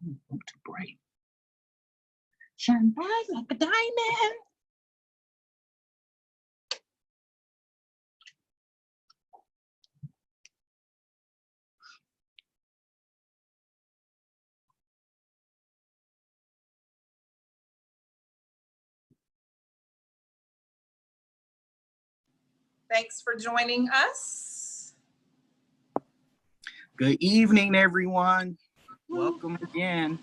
Want to break. Shine bright like a diamond. Thanks for joining us. Good evening, everyone. Welcome again.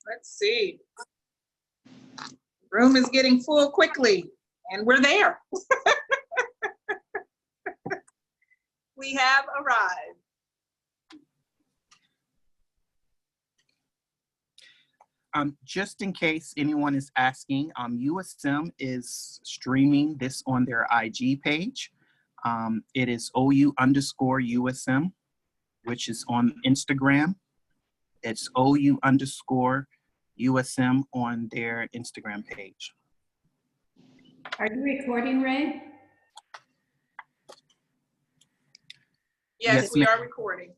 Let's see. Room is getting full quickly, and we're there. We have arrived. Just in case anyone is asking, USM is streaming this on their IG page. It is OU_USM, which is on Instagram. It's OU_USM on their Instagram page. Are you recording, Ray? Yes, we are recording.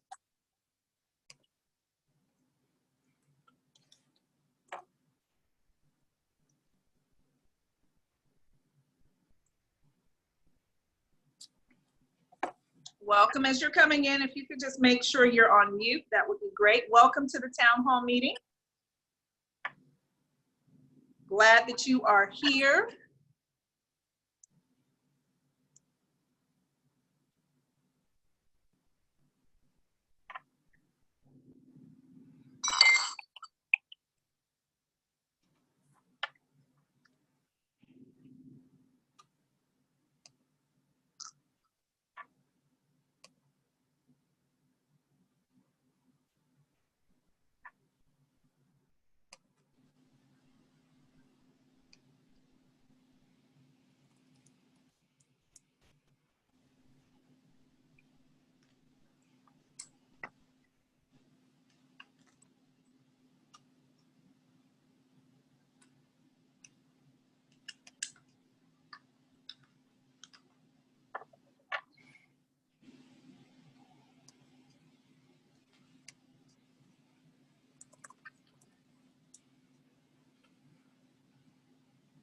Welcome as you're coming in. If you could just make sure you're on mute, that would be great. Welcome to the town hall meeting. Glad that you are here.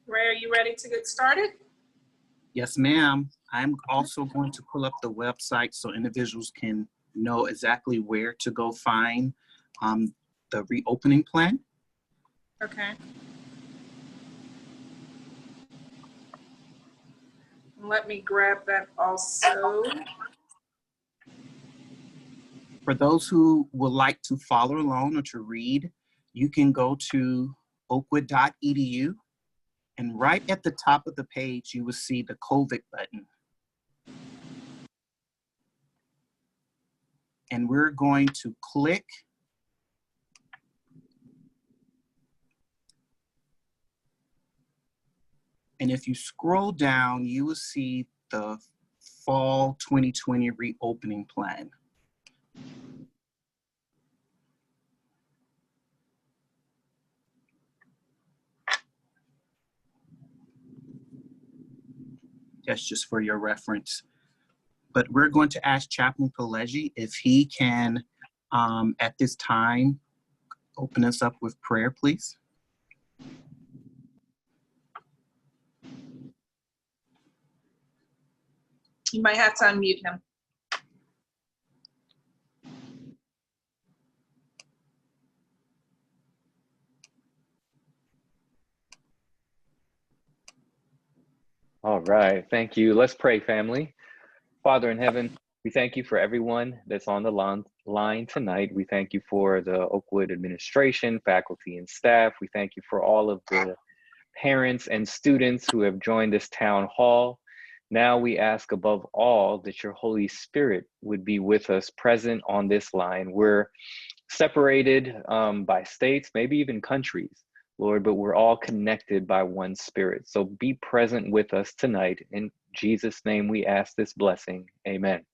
Ray, are you ready to get started? Yes, ma'am. I'm also going to pull up the website so individuals can know exactly where to go find the reopening plan. Okay. Let me grab that also. For those who would like to follow along or to read, you can go to oakwood.edu, and right at the top of the page, you will see the COVID button. And we're going to click and if you scroll down, you will see the fall 2020 reopening plan. That's just for your reference. But we're going to ask Chaplain Pileggi if he can, at this time, open us up with prayer, please. You might have to unmute him. All right, thank you. Let's pray, family. Father in heaven, we thank you for everyone that's on the line tonight. We thank you for the Oakwood administration, faculty, and staff. We thank you for all of the parents and students who have joined this town hall. Now we ask above all that your Holy Spirit would be with us present on this line. We're separated by states, maybe even countries, Lord, but we're all connected by one Spirit. So be present with us tonight. In Jesus' name we ask this blessing. Amen.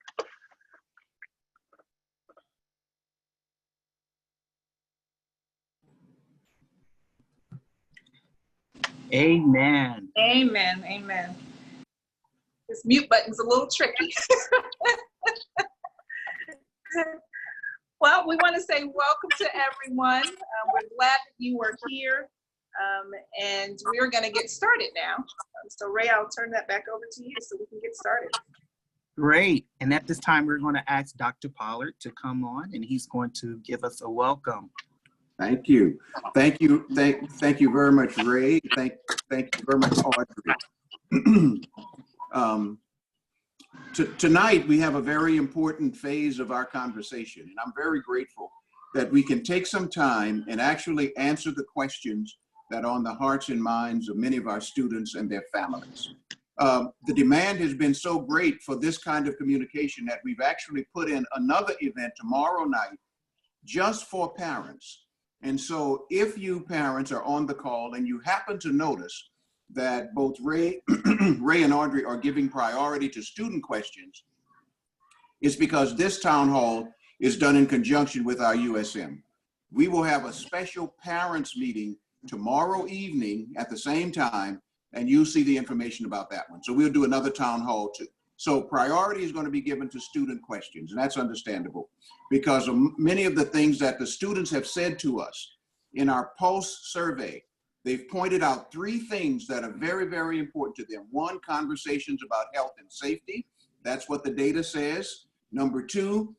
Amen. Amen. Amen. This mute button's a little tricky. Well, we want to say welcome to everyone. We're glad that you are here, and we're going to get started now. So Ray, I'll turn that back over to you so we can get started. Great. And at this time, we're going to ask Dr. Pollard to come on, and he's going to give us a welcome. Thank you. Thank you. Thank you very much, Ray. Thank you very much, Audrey. Tonight, we have a very important phase of our conversation, and I'm very grateful that we can take some time and actually answer the questions that are on the hearts and minds of many of our students and their families. The demand has been so great for this kind of communication that we've actually put in another event tomorrow night just for parents. And so if you parents are on the call and you happen to notice that both Ray and Audrey are giving priority to student questions, it's because this town hall is done in conjunction with our USM. We will have a special parents meeting tomorrow evening at the same time, and you'll see the information about that one. So we'll do another town hall too. So priority is going to be given to student questions, and that's understandable because of many of the things that the students have said to us in our Pulse survey. They've pointed out 3 things that are very, very important to them. 1, conversations about health and safety. That's what the data says. Number 2,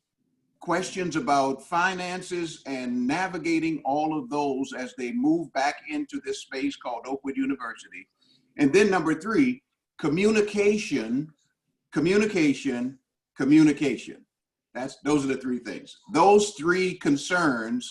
questions about finances and navigating all of those as they move back into this space called Oakwood University. And then number 3, communication. Those are the 3 things. Those 3 concerns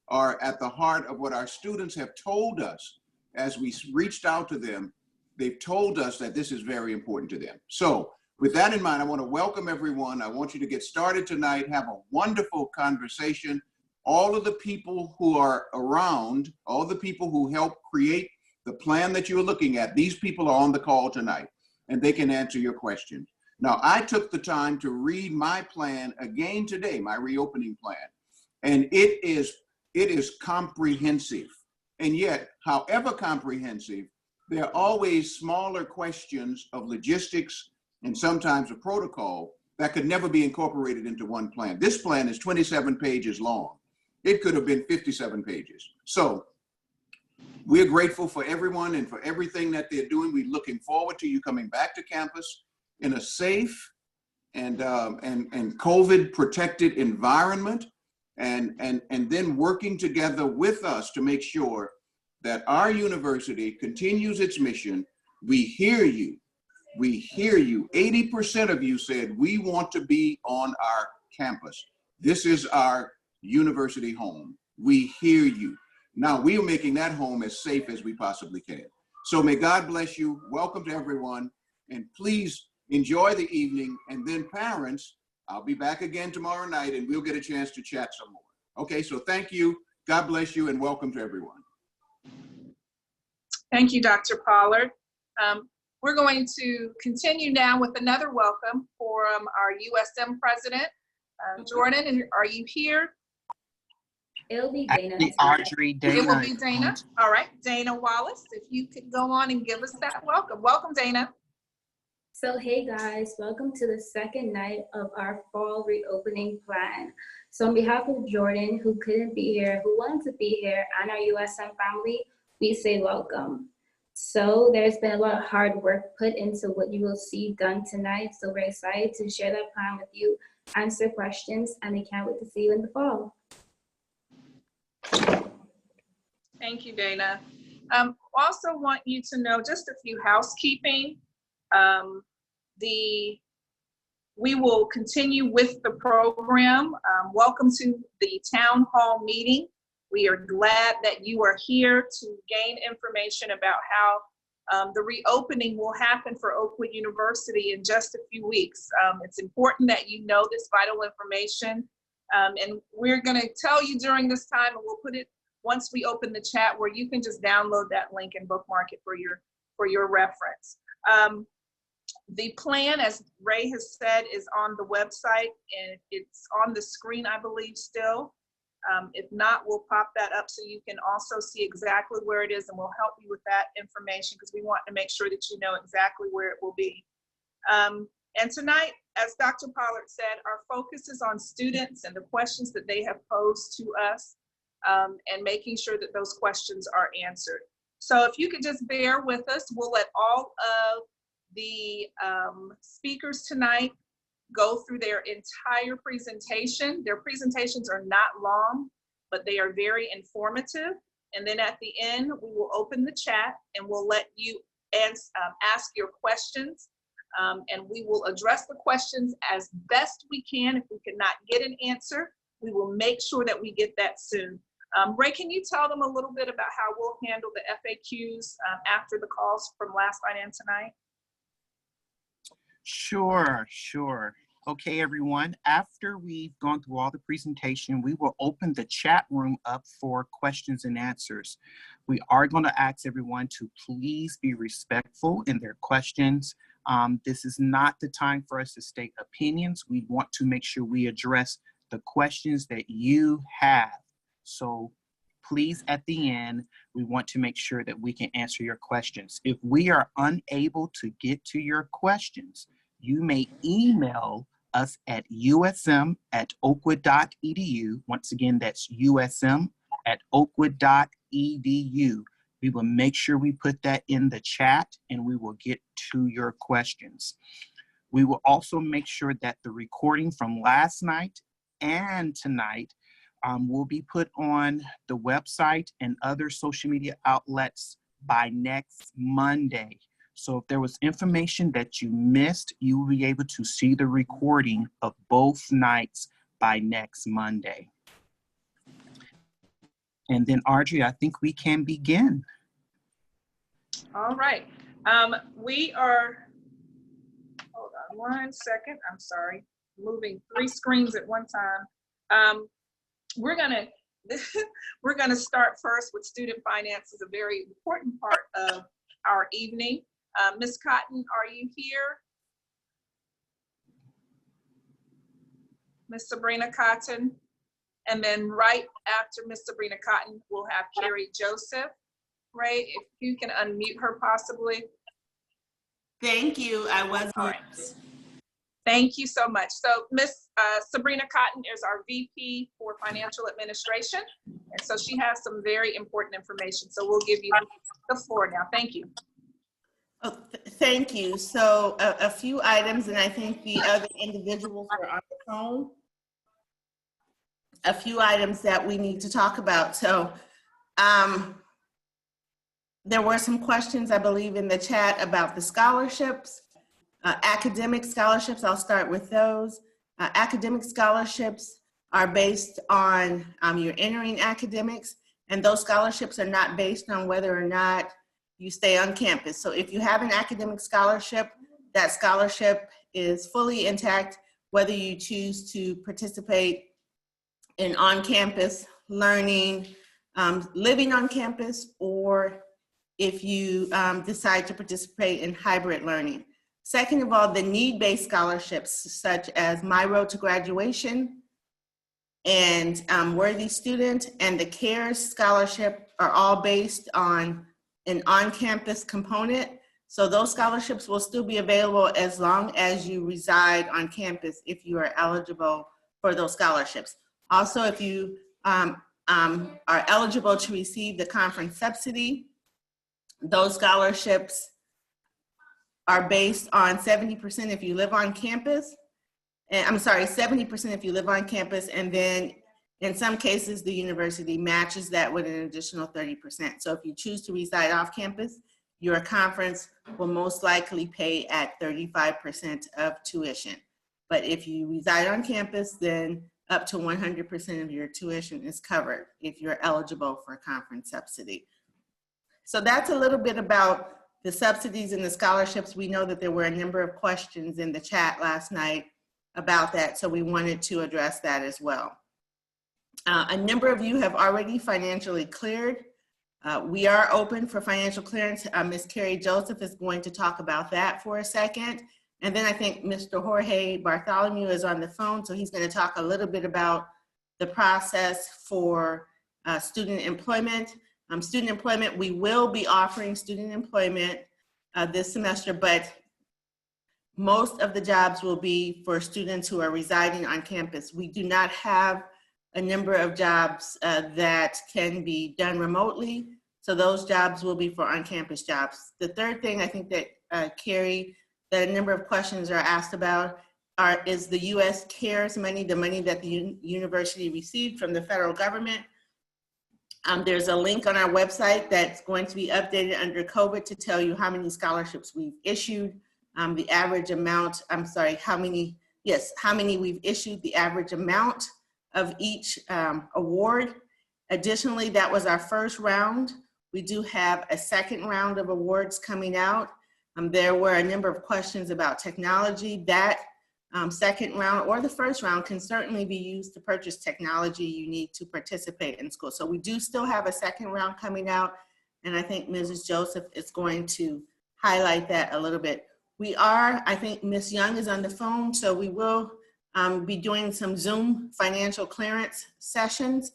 are at the heart of what our students have told us as we reached out to them. They've told us that this is very important to them. So with that in mind, I want to welcome everyone. I want you to get started tonight, have a wonderful conversation. All of the people who are around, all the people who helped create the plan that you're looking at, these people are on the call tonight and they can answer your questions. Now, I took the time to read my plan again today, my reopening plan, and it is comprehensive. And yet, however comprehensive, there are always smaller questions of logistics and sometimes a protocol that could never be incorporated into one plan. This plan is 27 pages long. It could have been 57 pages. So we're grateful for everyone and for everything that they're doing. We're looking forward to you coming back to campus in a safe and COVID protected environment, and then working together with us to make sure that our university continues its mission. We hear you. We hear you. 80% of you said we want to be on our campus. This is our university home. We hear you. Now we are making that home as safe as we possibly can. So may God bless you. Welcome to everyone. And please enjoy the evening. And then parents, I'll be back again tomorrow night and we'll get a chance to chat some more. Okay, so thank you. God bless you and welcome to everyone. Thank you, Dr. Pollard. We're going to continue now with another welcome from our USM president. Jordan, are you here? It'll be Dana. Actually, Audrey, Dana. It will be Dana. All right, Dana Wallace, if you could go on and give us that welcome. Welcome, Dana. So hey guys, welcome to the second night of our fall reopening plan. So on behalf of Jordan, who couldn't be here, who wanted to be here, and our USM family, we say welcome. So there's been a lot of hard work put into what you will see done tonight. So we're excited to share that plan with you, answer questions, and we can't wait to see you in the fall. Thank you, Dana. Also want you to know just a few housekeeping. We will continue with the program. Welcome to the town hall meeting. We are glad that you are here to gain information about how the reopening will happen for Oakwood University in just a few weeks. It's important that you know this vital information. And we're gonna tell you during this time, and we'll put it once we open the chat where you can just download that link and bookmark it for your reference. The plan, as Ray has said, is on the website and it's on the screen, I believe, still. If not, we'll pop that up so you can also see exactly where it is, and we'll help you with that information because we want to make sure that you know exactly where it will be. And tonight, as Dr. Pollard said, our focus is on students and the questions that they have posed to us, and making sure that those questions are answered. So if you could just bear with us, we'll let all of the speakers tonight go through their entire presentation. Their presentations are not long, but they are very informative. And then at the end, we will open the chat and we'll let you ask your questions. And we will address the questions as best we can. If we cannot get an answer, we will make sure that we get that soon. Ray, can you tell them a little bit about how we'll handle the FAQs after the calls from last night and tonight? Sure. Okay, everyone. After we've gone through all the presentation, we will open the chat room up for questions and answers. We are going to ask everyone to please be respectful in their questions. This is not the time for us to state opinions. We want to make sure we address the questions that you have. So please, at the end, we want to make sure that we can answer your questions. If we are unable to get to your questions, you may email us at usm@oakwood.edu. Once again, that's usm@oakwood.edu. We will make sure we put that in the chat and we will get to your questions. We will also make sure that the recording from last night and tonight will be put on the website and other social media outlets by next Monday. So if there was information that you missed, you will be able to see the recording of both nights by next Monday. And then Audrey, I think we can begin. All right. We are, hold on one second. I'm sorry, moving 3 screens at one time. We're gonna start first with student finance. Is a very important part of our evening. Ms. Cotton, are you here? Ms. Sabrina Cotton. And then right after Ms. Sabrina Cotton, we'll have Carrie Joseph. Ray, if you can unmute her possibly. Thank you. I was All right. Thank you so much. So Ms. Sabrina Cotton is our VP for Financial Administration. And so she has some very important information. So we'll give you the floor now. Thank you. Oh, thank you. So a few items, and I think the other individuals are on the phone. A few items that we need to talk about. So there were some questions, I believe, in the chat about the scholarships, academic scholarships. I'll start with those. Academic scholarships are based on your entering academics, and those scholarships are not based on whether or not you stay on campus. So if you have an academic scholarship, that scholarship is fully intact, whether you choose to participate in on-campus learning, living on campus, or if you decide to participate in hybrid learning. Second of all, the need-based scholarships, such as My Road to Graduation and Worthy Student and the CARES Scholarship are all based on an on-campus component. So those scholarships will still be available as long as you reside on campus if you are eligible for those scholarships. Also, if you are eligible to receive the conference subsidy, those scholarships are based on 70% if you live on campus. And I'm sorry, 70% if you live on campus, and then in some cases, the university matches that with an additional 30%. So if you choose to reside off campus, your conference will most likely pay at 35% of tuition. But if you reside on campus, then up to 100% of your tuition is covered if you're eligible for a conference subsidy. So that's a little bit about the subsidies and the scholarships. We know that there were a number of questions in the chat last night about that, so we wanted to address that as well. A number of you have already financially cleared. We are open for financial clearance. Ms. Carrie Joseph is going to talk about that for a second. And then I think Mr. Jorge Bartholomew is on the phone, so he's going to talk a little bit about the process for student employment. Student employment, we will be offering student employment this semester, but most of the jobs will be for students who are residing on campus. We do not have a number of jobs that can be done remotely. So those jobs will be for on-campus jobs. The third thing I think that Carrie, that a number of questions are asked about is the U.S. CARES money, the money that the university received from the federal government. There's a link on our website that's going to be updated under COVID to tell you how many scholarships we've issued, the average amount, how many we've issued, the average amount of each award. Additionally, that was our first round. We do have a second round of awards coming out. There were a number of questions about technology. That second round or the first round can certainly be used to purchase technology you need to participate in school. So we do still have a second round coming out, and I think Mrs. Joseph is going to highlight that a little bit. I think Ms. Young is on the phone, so we will be doing some Zoom financial clearance sessions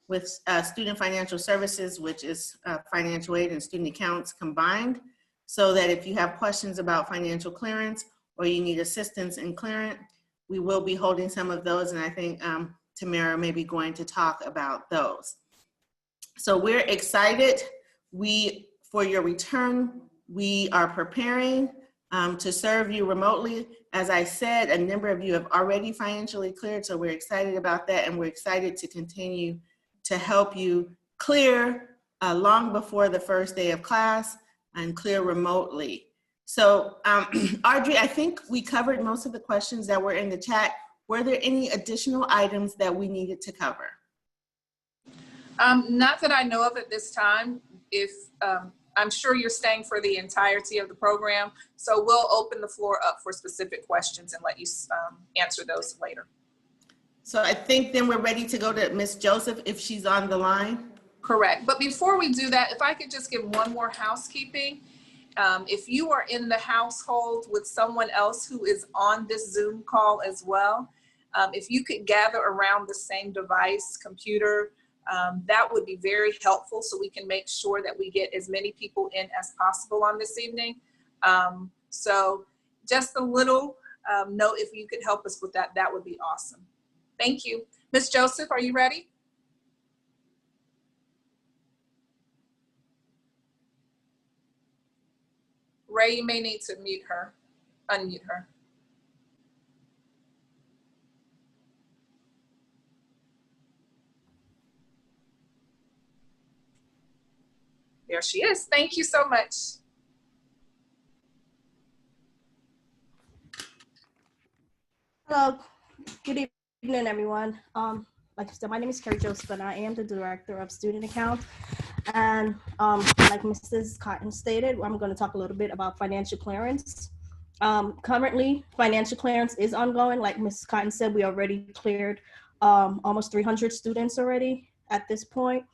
with Student Financial Services, which is financial aid and student accounts combined, so that if you have questions about financial clearance or you need assistance in clearance, we will be holding some of those, and I think Tamara may be going to talk about those. So we're excited for your return. We are preparing to serve you remotely. As I said, a number of you have already financially cleared, so we're excited about that, and we're excited to continue to help you clear long before the first day of class and clear remotely. So Audrey, I think we covered most of the questions that were in the chat. Were there any additional items that we needed to cover? Not that I know of at this time. If I'm sure you're staying for the entirety of the program, so we'll open the floor up for specific questions and let you answer those later. So I think then we're ready to go to Ms. Joseph if she's on the line. Correct. But before we do that, if I could just give one more housekeeping. If you are in the household with someone else who is on this Zoom call as well, if you could gather around the same device, computer, that would be very helpful so we can make sure that we get as many people in as possible on this evening. So just a little note, if you could help us with that, that would be awesome. Thank you. Ms. Joseph, are you ready? Ray, you may need to unmute her. There she is. Thank you so much. Hello, good evening, everyone. Like I said, my name is Carrie Joseph, and I am the Director of Student Accounts. And like Mrs. Cotton stated, I'm going to talk a little bit about financial clearance. Currently, financial clearance is ongoing. Like Mrs. Cotton said, we already cleared almost 300 students already at this point.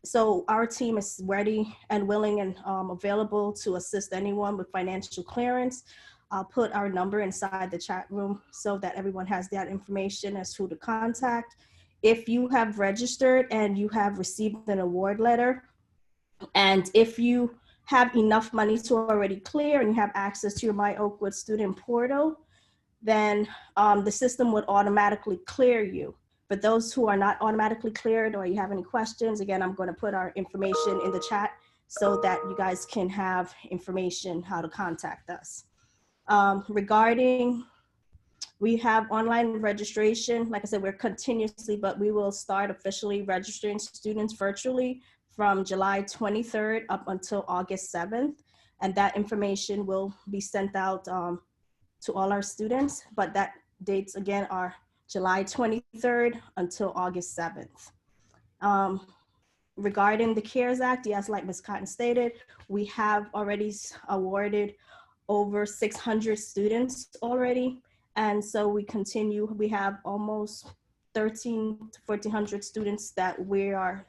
So our team is ready and willing and available to assist anyone with financial clearance. I'll put our number inside the chat room so that everyone has that information as who to contact. If you have registered and you have received an award letter, and if you have enough money to already clear and you have access to your My Oakwood student portal, then the system would automatically clear you. For those who are not automatically cleared or you have any questions, again, I'm going to put our information in the chat so that you guys can have information how to contact us. We have online registration. Like I said, we're continuously, but we will start officially registering students virtually from July 23rd up until August 7th. And that information will be sent out to all our students, but that dates again are July 23rd until August 7th. Regarding the CARES Act, yes, like Ms. Cotton stated, we have already awarded over 600 students already. And so we continue, we have almost 1,300 to 1,400 students that we are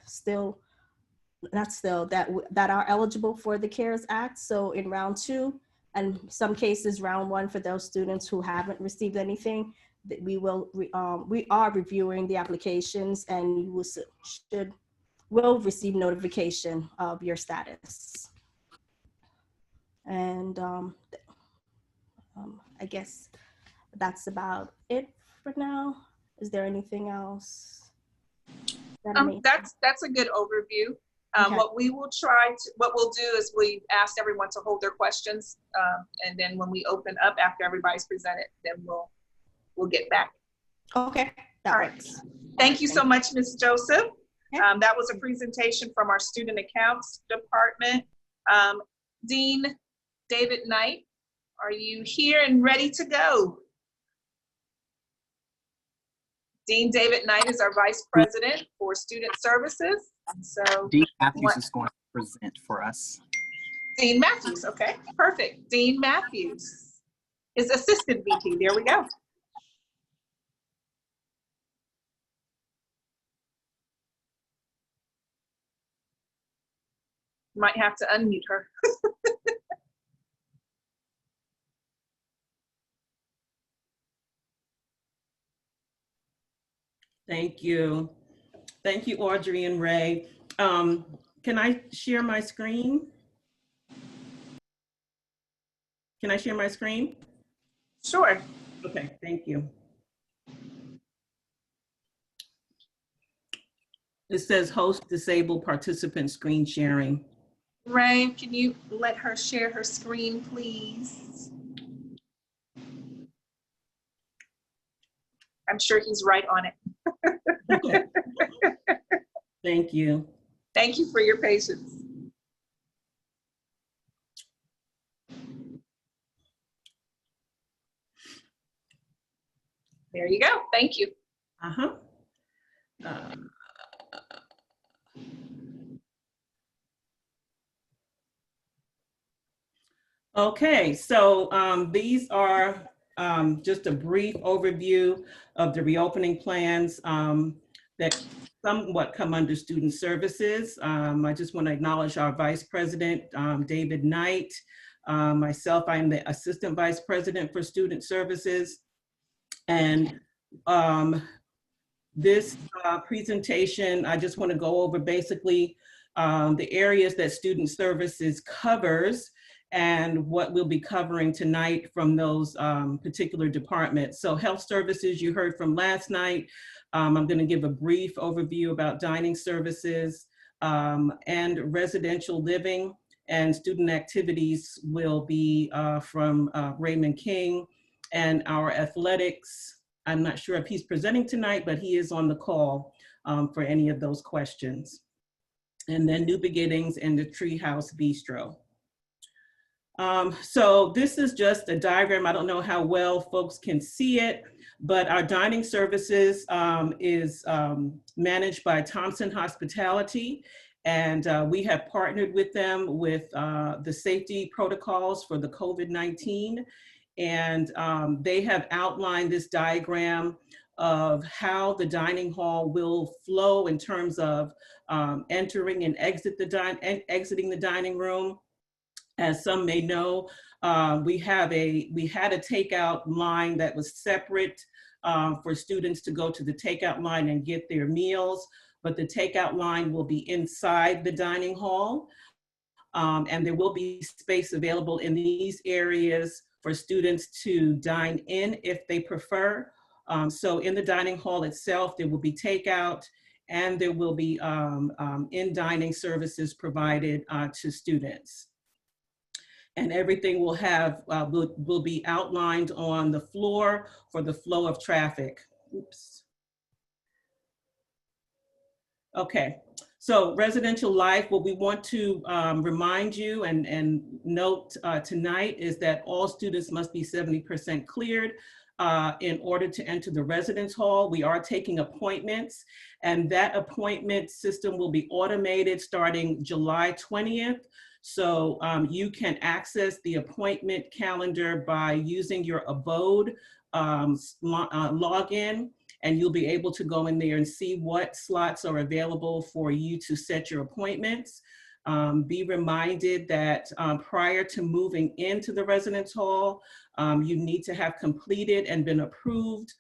that are eligible for the CARES Act. So in round 2, and some cases round 1 for those students who haven't received anything, we are reviewing the applications, and you will receive notification of your status. And I guess that's about it for now. Is there anything else that I may? That's a good overview. Okay. What we'll do is we ask everyone to hold their questions, and then when we open up after everybody's presented, then we'll get back. Okay, that All right. works. Thank you so much, Ms. Joseph. Okay. That was a presentation from our Student Accounts Department. Dean David Knight, are you here and ready to go? Dean David Knight is our Vice President for Student Services. So Dean Matthews is going to present for us. Dean Matthews, okay, perfect. Dean Matthews is Assistant VP, there we go. Might have to unmute her. Thank you. Thank you, Audrey and Ray. Can I share my screen? Can I share my screen? Sure. Okay, thank you. It says host disabled participant screen sharing. Ray, can you let her share her screen, please? I'm sure he's right on it. Thank you. Thank you for your patience. There you go. Thank you. Okay, so these are just a brief overview of the reopening plans that somewhat come under student services. I just want to acknowledge our Vice President, David Knight. Myself, I'm the Assistant Vice President for Student Services. And this presentation, I just want to go over basically the areas that Student Services covers and what we'll be covering tonight from those particular departments. So Health Services, you heard from last night. I'm going to give a brief overview about dining services and residential living, and student activities will be from Raymond King. And our athletics, I'm not sure if he's presenting tonight, but he is on the call for any of those questions. And then New Beginnings and the Treehouse Bistro. So this is just a diagram. I don't know how well folks can see it, but our dining services is managed by Thompson Hospitality. And we have partnered with them with the safety protocols for the COVID-19. And they have outlined this diagram of how the dining hall will flow in terms of entering and exiting the dining room. As some may know, we had a takeout line that was separate for students to go to the takeout line and get their meals, but the takeout line will be inside the dining hall. And there will be space available in these areas for students to dine in if they prefer. So in the dining hall itself, there will be takeout and there will be in-dining services provided to students. And everything will have will be outlined on the floor for the flow of traffic. Oops. Okay, so residential life, what we want to remind you and note tonight is that all students must be 70% cleared in order to enter the residence hall. We are taking appointments, and that appointment system will be automated starting July 20th. So you can access the appointment calendar by using your Abode login, and you'll be able to go in there and see what slots are available for you to set your appointments. Be reminded that prior to moving into the residence hall, you need to have completed and been approved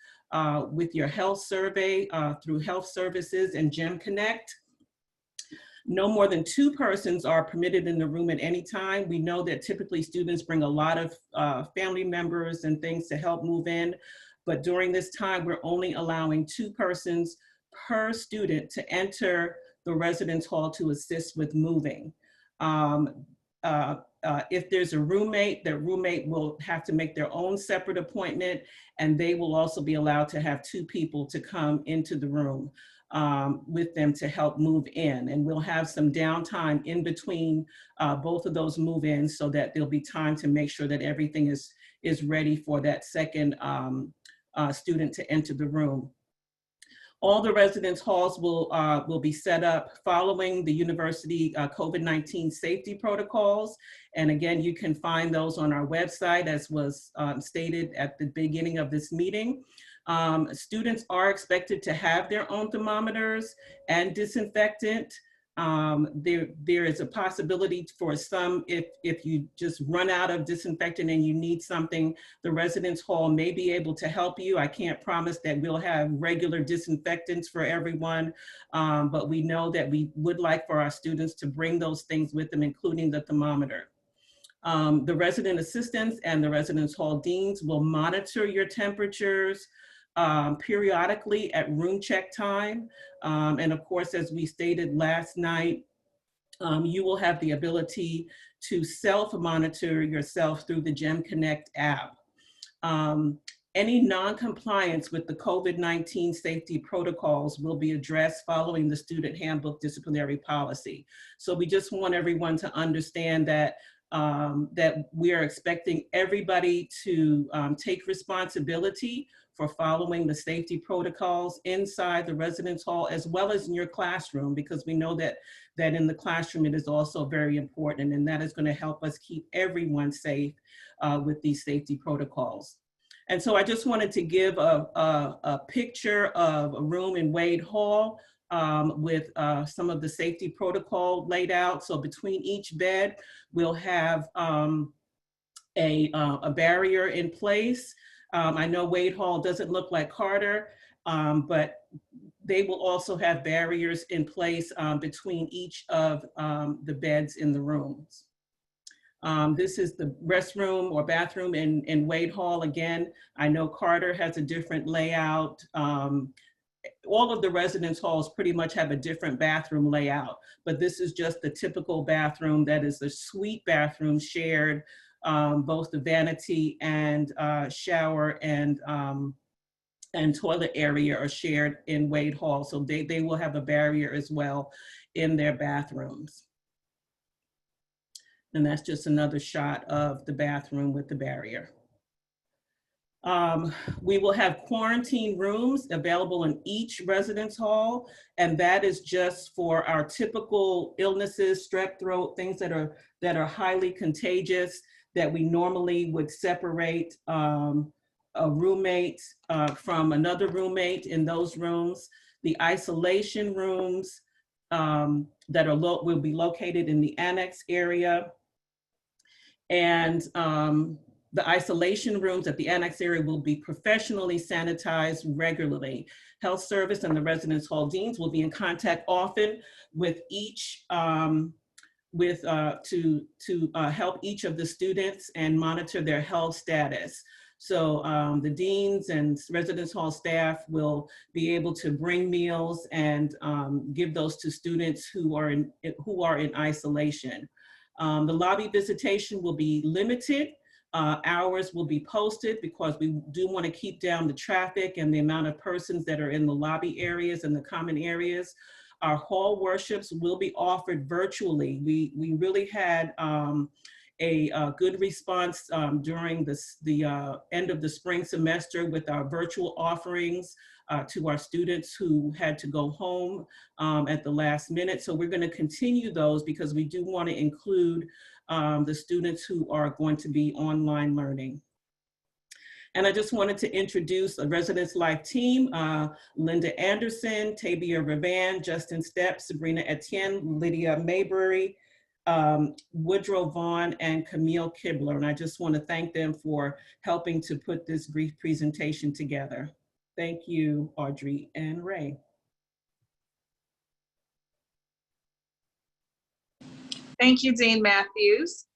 with your health survey through Health Services and Gem Connect. No more than 2 persons are permitted in the room at any time. We know that typically students bring a lot of family members and things to help move in, but during this time, we're only allowing 2 persons per student to enter the residence hall to assist with moving. If there's a roommate, that roommate will have to make their own separate appointment, and they will also be allowed to have 2 people to come into the room with them to help move in. And we'll have some downtime in between both of those move-ins so that there'll be time to make sure that everything is ready for that second student to enter the room. All the residence halls will be set up following the university COVID-19 safety protocols. And again, you can find those on our website, as was stated at the beginning of this meeting. Students are expected to have their own thermometers and disinfectant. There is a possibility for some, if you just run out of disinfectant and you need something, the residence hall may be able to help you. I can't promise that we'll have regular disinfectants for everyone, but we know that we would like for our students to bring those things with them, including the thermometer. The resident assistants and the residence hall deans will monitor your temperatures periodically at room check time. And of course, as we stated last night, you will have the ability to self-monitor yourself through the GEM Connect app. Any non-compliance with the COVID-19 safety protocols will be addressed following the student handbook disciplinary policy. So we just want everyone to understand that that we are expecting everybody to take responsibility for following the safety protocols inside the residence hall, as well as in your classroom, because we know that in the classroom it is also very important, and that is going to help us keep everyone safe with these safety protocols. And so I just wanted to give a picture of a room in Wade Hall with some of the safety protocol laid out. So between each bed, we'll have a barrier in place. I know Wade Hall doesn't look like Carter, but they will also have barriers in place between each of the beds in the rooms. This is the restroom or bathroom in Wade Hall. Again, I know Carter has a different layout. All of the residence halls pretty much have a different bathroom layout, but this is just the typical bathroom that is a suite bathroom shared. Both the vanity and shower and toilet area are shared in Wade Hall. So they will have a barrier as well in their bathrooms. And that's just another shot of the bathroom with the barrier. We will have quarantine rooms available in each residence hall, and that is just for our typical illnesses, strep throat, things that are highly contagious, that we normally would separate a roommate from another roommate in those rooms. The isolation rooms that will be located in the annex area. And the isolation rooms at the annex area will be professionally sanitized regularly. Health service and the residence hall deans will be in contact often with each to help each of the students and monitor their health status. So the deans and residence hall staff will be able to bring meals and give those to students who are in isolation. The lobby visitation will be limited. Hours will be posted because we do want to keep down the traffic and the amount of persons that are in the lobby areas and the common areas. Our hall worships will be offered virtually. We really had a good response during the end of the spring semester with our virtual offerings to our students who had to go home at the last minute. So we're going to continue those because we do want to include the students who are going to be online learning. And I just wanted to introduce a Residence Life team, Linda Anderson, Tabia Ravan, Justin Stepp, Sabrina Etienne, Lydia Maybury, Woodrow Vaughn, and Camille Kibler. And I just want to thank them for helping to put this brief presentation together. Thank you, Audrey and Ray. Thank you, Dean Matthews.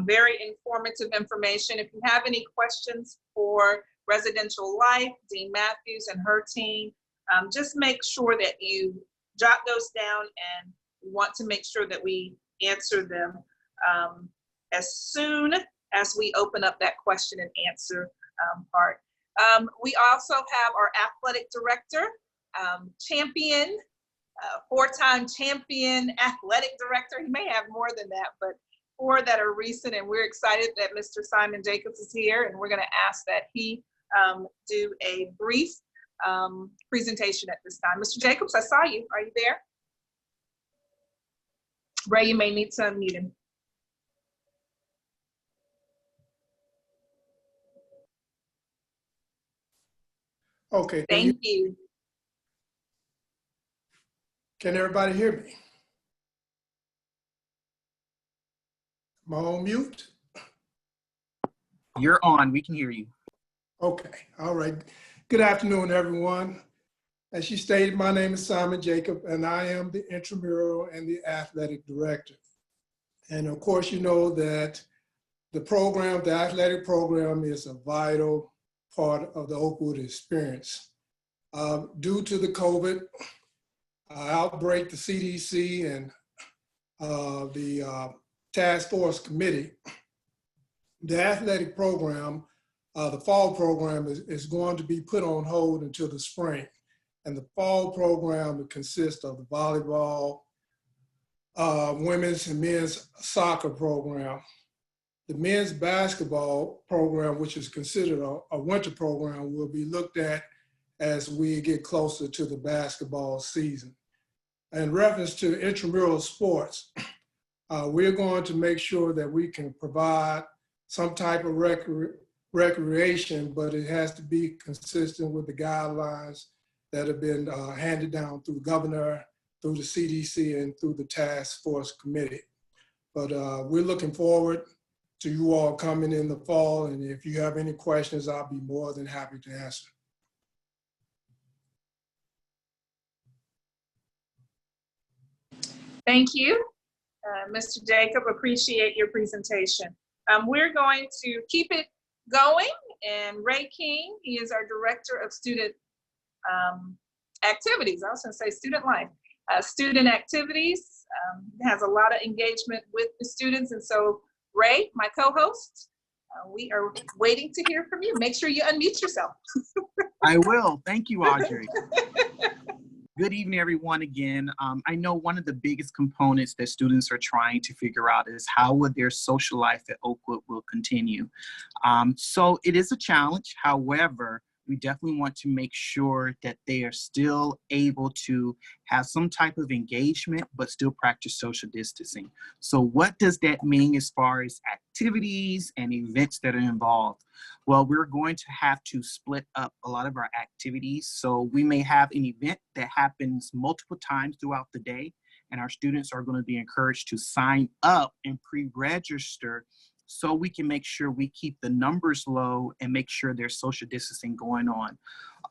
Very informative information. If you have any questions for Residential Life, Dean Matthews and her team, just make sure that you jot those down, and we want to make sure that we answer them as soon as we open up that question and answer part. We also have our athletic director, champion, four-time champion athletic director. He may have more than that, but 4 that are recent, and we're excited that Mr. Simon Jacobs is here, and we're going to ask that he do a brief presentation at this time. Mr. Jacobs, I saw you. Are you there? Ray, you may need to unmute him. Okay. Thank you. Can everybody hear me? Am I on mute? You're on. We can hear you. Okay. All right. Good afternoon, everyone. As she stated, my name is Simon Jacob, and I am the intramural and the athletic director. And of course, you know that the program, the athletic program, is a vital part of the Oakwood experience. Due to the COVID outbreak, the CDC and the Task Force Committee, the athletic program, the fall program is going to be put on hold until the spring. And the fall program consists of the volleyball, women's and men's soccer program. The men's basketball program, which is considered a winter program, will be looked at as we get closer to the basketball season. In reference to intramural sports, we're going to make sure that we can provide some type of recreation, but it has to be consistent with the guidelines that have been handed down through the governor, through the CDC, and through the Task Force Committee. But we're looking forward to you all coming in the fall, and if you have any questions, I'll be more than happy to answer. Thank you, Mr. Jacob. Appreciate your presentation. We're going to keep it going, and Ray King, he is our Director of Student Activities. I was going to say Student Life. Student Activities has a lot of engagement with the students, and so Ray, my co-host, we are waiting to hear from you. Make sure you unmute yourself. I will. Thank you, Audrey. Good evening, everyone, again. I know one of the biggest components that students are trying to figure out is how would their social life at Oakwood will continue. So it is a challenge. However, we definitely want to make sure that they are still able to have some type of engagement, but still practice social distancing. So what does that mean as far as activities and events that are involved? Well, we're going to have to split up a lot of our activities. So we may have an event that happens multiple times throughout the day, and our students are going to be encouraged to sign up and pre-register so we can make sure we keep the numbers low and make sure there's social distancing going on.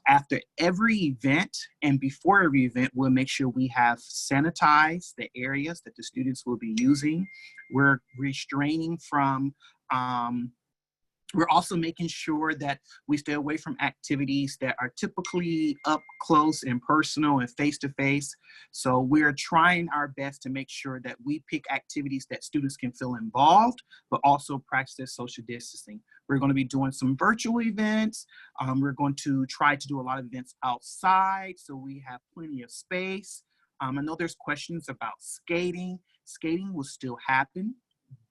After every event and before every event, we'll make sure we have sanitized the areas that the students will be using. We're restraining from we're also making sure that we stay away from activities that are typically up close and personal and face-to-face. So we're trying our best to make sure that we pick activities that students can feel involved, but also practice social distancing. We're going to be doing some virtual events. We're going to try to do a lot of events outside so we have plenty of space. I know there's questions about skating. Skating will still happen,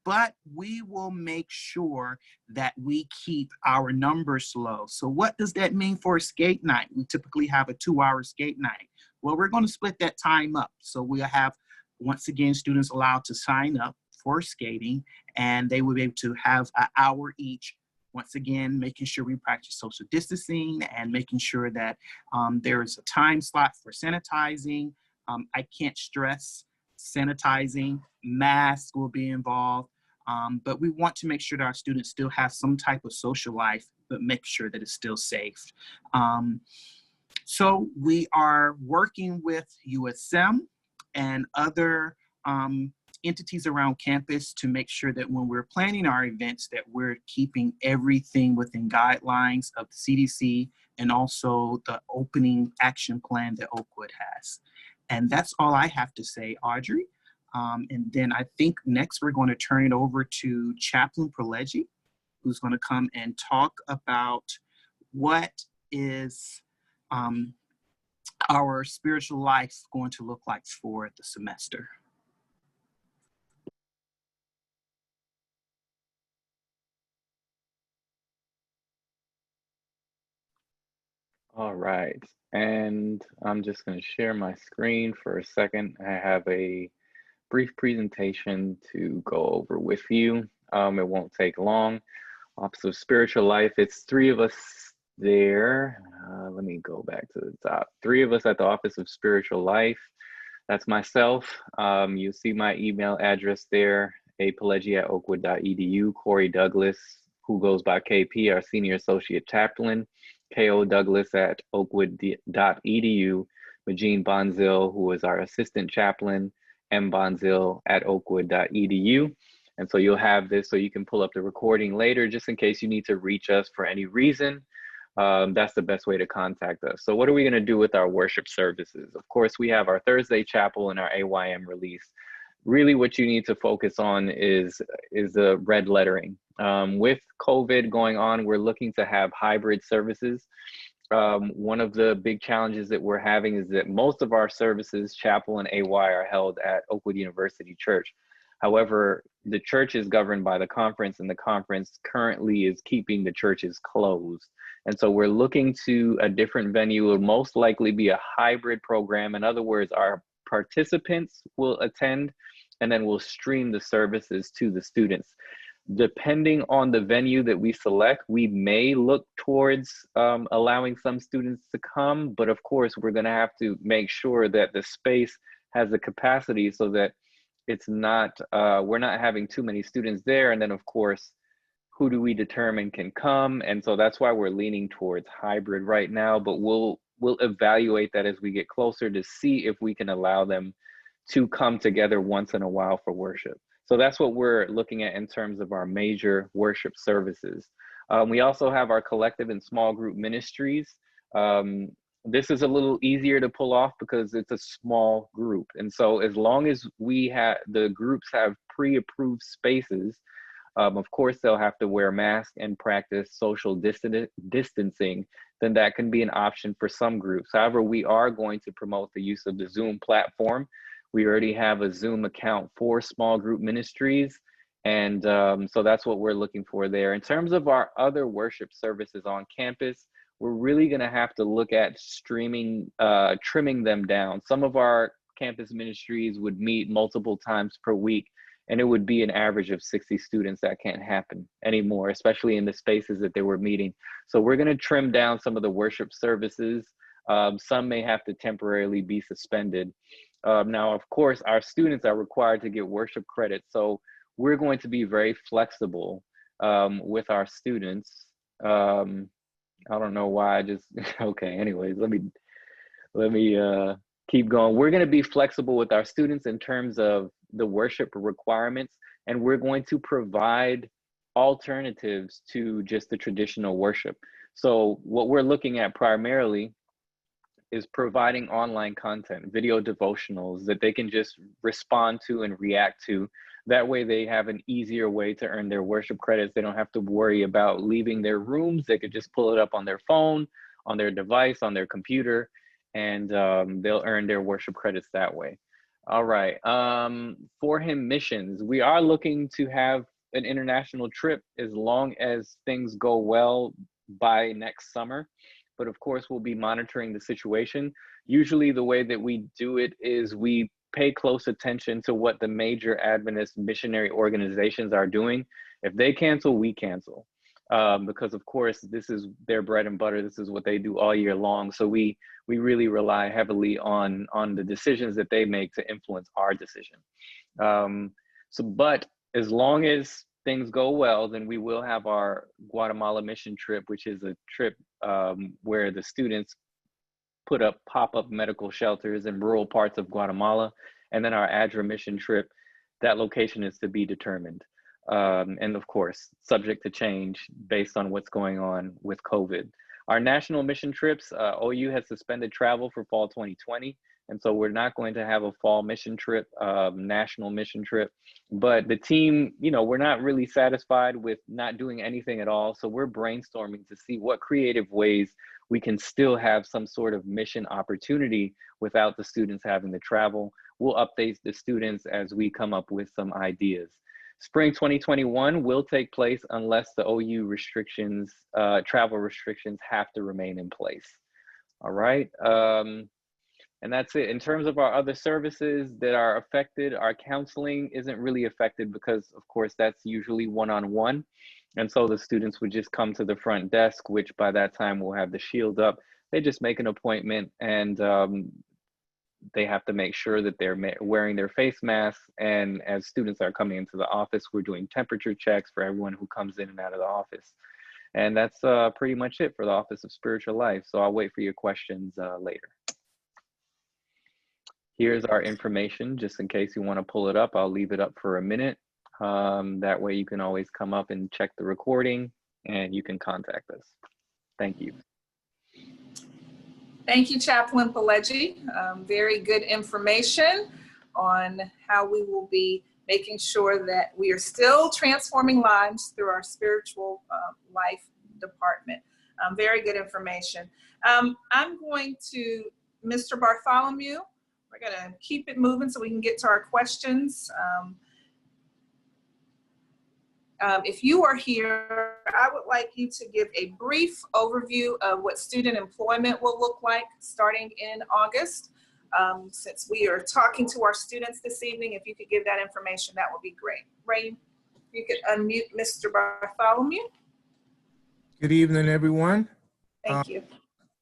but we will make sure that we keep our numbers low. So what does that mean for a skate night? We typically have a 2-hour skate night. Well, we're going to split that time up. So we'll have, once again, students allowed to sign up for skating, and they will be able to have an hour each. Once again, making sure we practice social distancing and making sure that there is a time slot for sanitizing. I can't stress sanitizing, masks will be involved. But we want to make sure that our students still have some type of social life, but make sure that it's still safe. So we are working with USM and other entities around campus to make sure that when we're planning our events that we're keeping everything within guidelines of the CDC and also the opening action plan that Oakwood has. And that's all I have to say, Audrey. And then I think next we're going to turn it over to Chaplain Pileggi, who's going to come and talk about what is our spiritual life going to look like for the semester. All right, and I'm just going to share my screen for a second. I have a brief presentation to go over with you. It won't take long. Office of Spiritual Life, it's 3 of us there. Let me go back to the top. 3 of us at the Office of Spiritual Life. That's myself. You see my email address there, apileggi@oakwood.edu. Corey Douglas, who goes by KP, our Senior Associate Chaplain. K.O. Douglas at oakwood.edu. Majeen Bonzil, who is our Assistant Chaplain. M. Bonzil at oakwood.edu. And so you'll have this so you can pull up the recording later just in case you need to reach us for any reason. That's the best way to contact us. So what are we going to do with our worship services? Of course, we have our Thursday chapel and our AYM release. Really what you need to focus on is the red lettering. With COVID going on, we're looking to have hybrid services. One of the big challenges that we're having is that most of our services, chapel and AY, are held at Oakwood University Church. However, the church is governed by the conference, and the conference currently is keeping the churches closed. And so we're looking to a different venue. It will most likely be a hybrid program. In other words, our participants will attend, and then we'll stream the services to the students. Depending on the venue that we select, we may look towards allowing some students to come, but of course, we're going to have to make sure that the space has the capacity so that it's not, we're not having too many students there. And then of course, who do we determine can come? And so that's why we're leaning towards hybrid right now, but we'll evaluate that as we get closer to see if we can allow them to come together once in a while for worship. So that's what we're looking at in terms of our major worship services. We also have our collective and small group ministries. This is a little easier to pull off because it's a small group. And so as long as the groups have pre-approved spaces, of course, they'll have to wear masks and practice social distancing, then that can be an option for some groups. However, we are going to promote the use of the Zoom platform. We already have a Zoom account for small group ministries. And so that's what we're looking for there. In terms of our other worship services on campus, we're really gonna have to look at streaming, trimming them down. Some of our campus ministries would meet multiple times per week, and it would be an average of 60 students. That can't happen anymore, especially in the spaces that they were meeting. So we're gonna trim down some of the worship services. Some may have to temporarily be suspended. Now, of course, our students are required to get worship credit. So we're going to be very flexible with our students. I don't know why I just, okay, anyways, let me keep going. We're gonna be flexible with our students in terms of the worship requirements, and we're going to provide alternatives to just the traditional worship. So what we're looking at primarily is providing online content, video devotionals that they can just respond to and react to. That way they have an easier way to earn their worship credits. They don't have to worry about leaving their rooms. They could just pull it up on their phone, on their device, on their computer, and they'll earn their worship credits that way. All right, For Him missions. We are looking to have an international trip as long as things go well by next summer. But of course, we'll be monitoring the situation. Usually the way that we do it is we pay close attention to what the major Adventist missionary organizations are doing. If they cancel, we cancel. Because of course, this is their bread and butter. This is what they do all year long. So we really rely heavily on the decisions that they make to influence our decision. But as long as things go well, then we will have our Guatemala mission trip, which is a trip where the students put up pop-up medical shelters in rural parts of Guatemala. And then our ADRA mission trip that location is to be determined. And of course, subject to change based on what's going on with COVID. Our national mission trips, OU has suspended travel for fall 2020. And so we're not going to have a fall mission trip, national mission trip. But the team, you know, we're not really satisfied with not doing anything at all. So we're brainstorming to see what creative ways we can still have some sort of mission opportunity without the students having to travel. We'll update the students as we come up with some ideas. Spring 2021 will take place unless the OU restrictions, travel restrictions have to remain in place. All right. And that's it. In terms of our other services that are affected, our counseling isn't really affected because, of course, that's usually one-on-one. And so the students would just come to the front desk, which by that time will have the shield up. They just make an appointment and they have to make sure that they're wearing their face masks. And as students are coming into the office, we're doing temperature checks for everyone who comes in and out of the office. And that's pretty much it for the Office of Spiritual Life. So I'll wait for your questions later. Here's our information, just in case you want to pull it up. I'll leave it up for a minute. That way you can always come up and check the recording and you can contact us. Thank you. Thank you, Chaplain Pileggi. Very good information on how we will be making sure that we are still transforming lives through our spiritual life department. Very good information. I'm going to, Mr. Bartholomew, we're gonna keep it moving so we can get to our questions. If you are here, I would like you to give a brief overview of what student employment will look like starting in August. Since we are talking to our students this evening, if you could give that information, that would be great. Ray, you could unmute Mr. Bartholomew. Good evening, everyone. Thank you.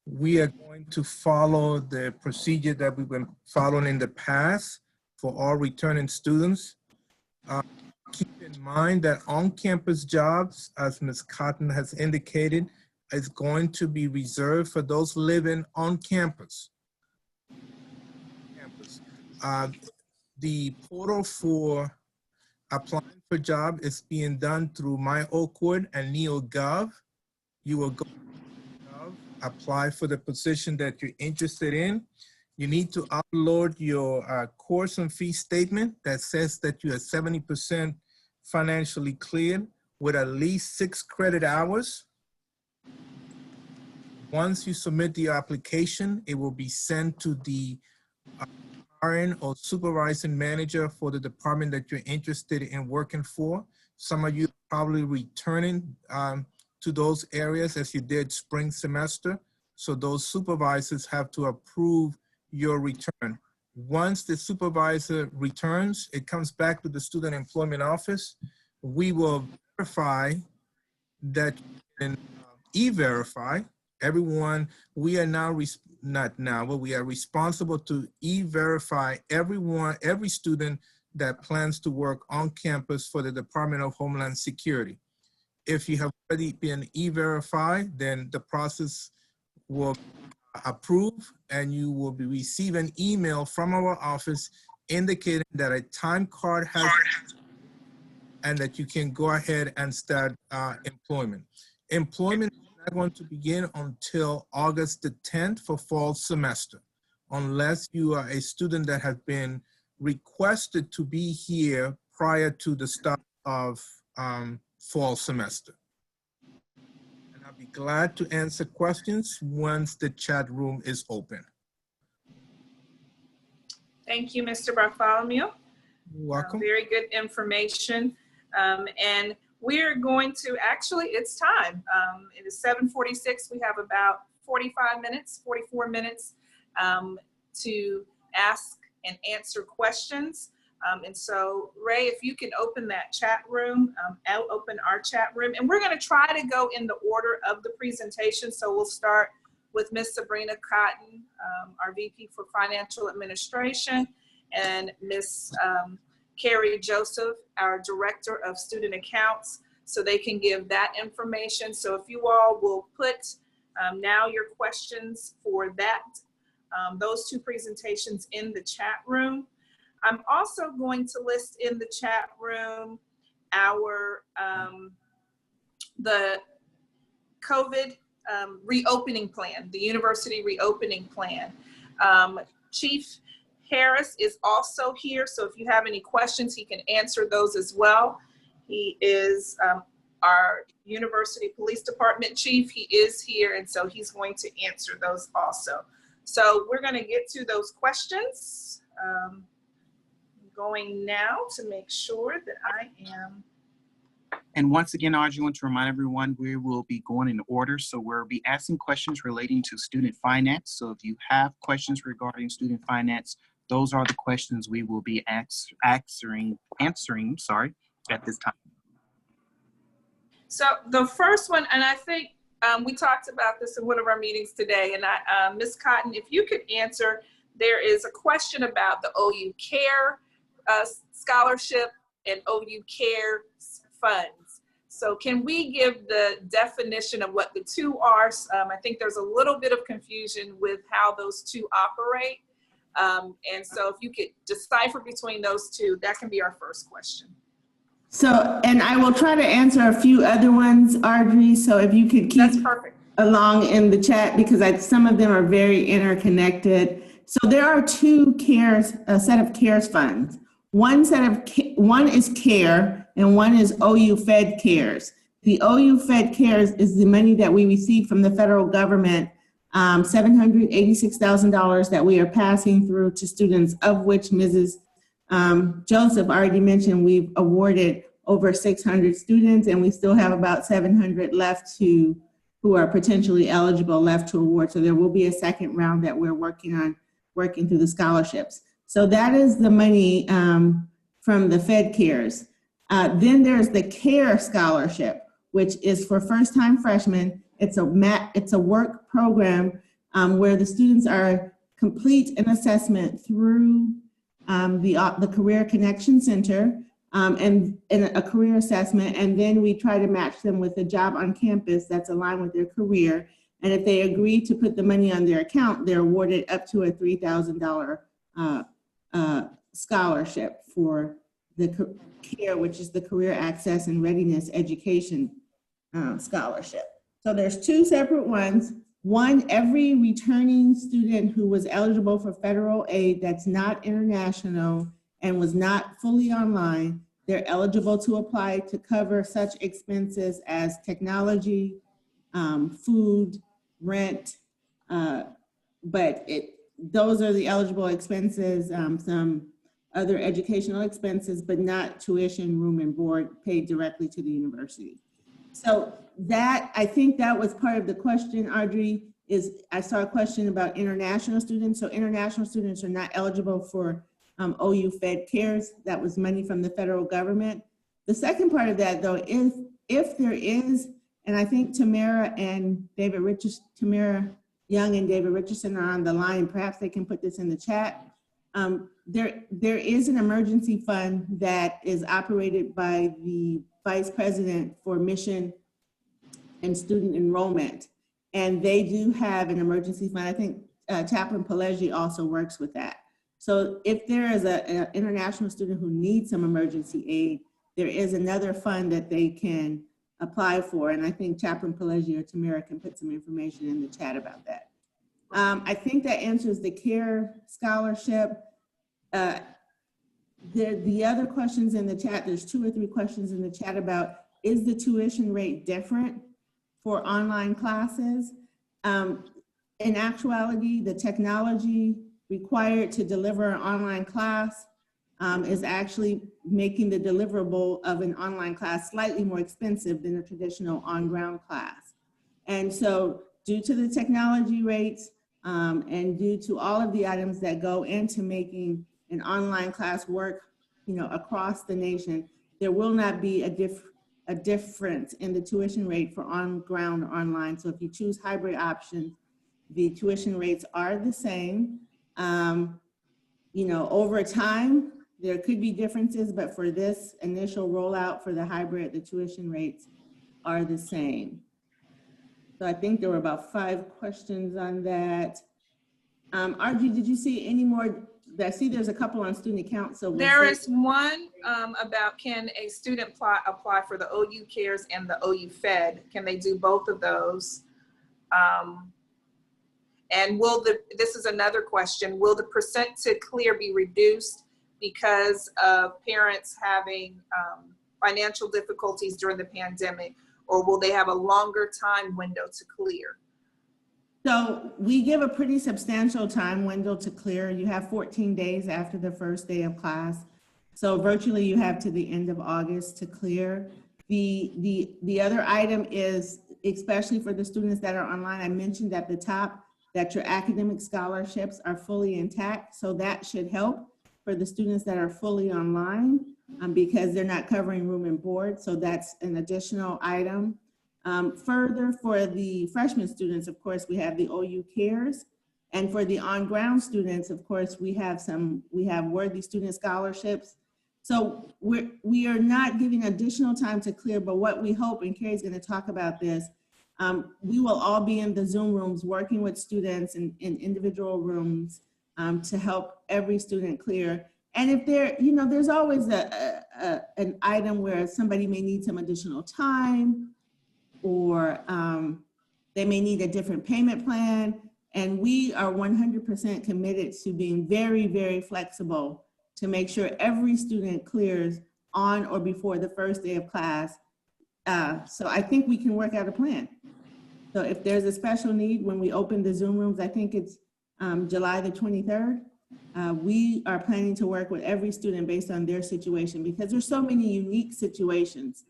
We are going to follow the procedure that we've been following in the past for all returning students. Keep in mind that on-campus jobs, as Ms. Cotton has indicated, is going to be reserved for those living on campus. The portal for applying for job is being done through My Oakwood and NeoGov. You will go to NeoGov, apply for the position that you're interested in. You need to upload your course and fee statement that says that you are 70% financially cleared with at least 6 credit hours. Once you submit the application, it will be sent to the hiring or supervising manager for the department that you're interested in working for. Some of you probably returning to those areas as you did spring semester. So those supervisors have to approve your return. Once the supervisor returns, it comes back to the Student Employment Office. We will verify that you can e-verify everyone. We are now, not now, but we are responsible to e-verify everyone, every student that plans to work on campus for the Department of Homeland Security. If you have already been e-verified, then the process will approve and you will be receiving an email from our office indicating that a time card has and that you can go ahead and start employment. Employment is not going to begin until August the 10th for fall semester, unless you are a student that has been requested to be here prior to the start of fall semester. I'll be glad to answer questions once the chat room is open. Thank you, Mr. Bartholomew. You're welcome. Very good information. And we're going to, actually, it's time. It is 7:46. We have about 44 minutes to ask and answer questions. And so, Ray, if you can open that chat room, I'll open our chat room. And we're going to try to go in the order of the presentation. So we'll start with Ms. Sabrina Cotton, our VP for Financial Administration, and Ms. Carrie Joseph, our Director of Student Accounts, so they can give that information. So if you all will put now your questions for that, those two presentations in the chat room. I'm also going to list in the chat room our the COVID reopening plan, the university reopening plan. Chief Harris is also here, so if you have any questions, he can answer those as well. He is our University Police Department chief. He is here, and so he's going to answer those also. So we're going to get to those questions. I'm going now to make sure that I am. And once again, Audrey, I want to remind everyone we will be going in order. So we'll be asking questions relating to student finance. So if you have questions regarding student finance, those are the questions we will be answering at this time. So the first one, and I think we talked about this in one of our meetings today, and Ms. Cotton, if you could answer, there is a question about the OU Care scholarship and OU Care funds. So can we give the definition of what the two are? I think there's a little bit of confusion with how those two operate. And so if you could decipher between those two, that can be our first question. So, and I will try to answer a few other ones, Audrey, so if you could keep That's perfect. along in the chat, because some of them are very interconnected. So there are two CARES, a set of CARES funds. One is CARE and one is OU Fed CARES. The OU Fed CARES is the money that we receive from the federal government, $786,000 that we are passing through to students, of which Mrs. Joseph already mentioned we've awarded over 600 students, and we still have about 700 left who are potentially eligible left to award. So there will be a second round that we're working through the scholarships. So that is the money from the Fed CARES. Then there's the CARE scholarship, which is for first-time freshmen. It's a work program where the students are complete an assessment through the Career Connection Center and a career assessment, and then we try to match them with a job on campus that's aligned with their career. And if they agree to put the money on their account, they're awarded up to a $3,000 scholarship for the CARE, which is the Career Access and Readiness Education scholarship. So there's two separate ones. One, every returning student who was eligible for federal aid that's not international and was not fully online, they're eligible to apply to cover such expenses as technology, food, rent, but those are the eligible expenses, some other educational expenses, but not tuition, room, and board paid directly to the university. So that, I think that was part of the question, Audrey, is I saw a question about international students. So international students are not eligible for OU Fed CARES. That was money from the federal government. The second part of that, though, is if there is, and I think Tamara Young and David Richardson are on the line, perhaps they can put this in the chat. There is an emergency fund that is operated by the Vice President for Mission and Student Enrollment. And they do have an emergency fund. I think Chaplain Pelleggi also works with that. So if there is an international student who needs some emergency aid, there is another fund that they can apply for. And I think Chaplain Pelleggi or Tamara can put some information in the chat about that. I think that answers the CARE scholarship. The other questions in the chat, there's 2 or 3 questions in the chat about, is the tuition rate different for online classes? In actuality, the technology required to deliver an online class is actually making the deliverable of an online class slightly more expensive than a traditional on-ground class. And so due to the technology rates and due to all of the items that go into making an online class work, across the nation, there will not be a difference in the tuition rate for on-ground or online. So if you choose hybrid options, the tuition rates are the same. Over time, there could be differences, but for this initial rollout for the hybrid, the tuition rates are the same. So I think there were about 5 questions on that. Arjun, did you see any more I see there's a couple on student accounts, so. There is one about can a student apply for the OU Cares and the OU Fed? Can they do both of those? And this is another question, will the percent to clear be reduced because of parents having financial difficulties during the pandemic, or will they have a longer time window to clear? So we give a pretty substantial time window to clear. You have 14 days after the first day of class. So virtually you have to the end of August to clear. The other item is, especially for the students that are online, I mentioned at the top that your academic scholarships are fully intact. So that should help for the students that are fully online because they're not covering room and board. So that's an additional item. Further, for the freshman students, of course, we have the OU Cares. And for the on-ground students, of course, we have worthy student scholarships. So we are not giving additional time to clear, but what we hope, and Carrie's gonna talk about this, we will all be in the Zoom rooms working with students in individual rooms to help every student clear. And if there's always an item where somebody may need some additional time, or they may need a different payment plan. And we are 100% committed to being very, very flexible to make sure every student clears on or before the first day of class. So I think we can work out a plan. So if there's a special need when we open the Zoom rooms, I think it's July the 23rd, we are planning to work with every student based on their situation because there's so many unique situations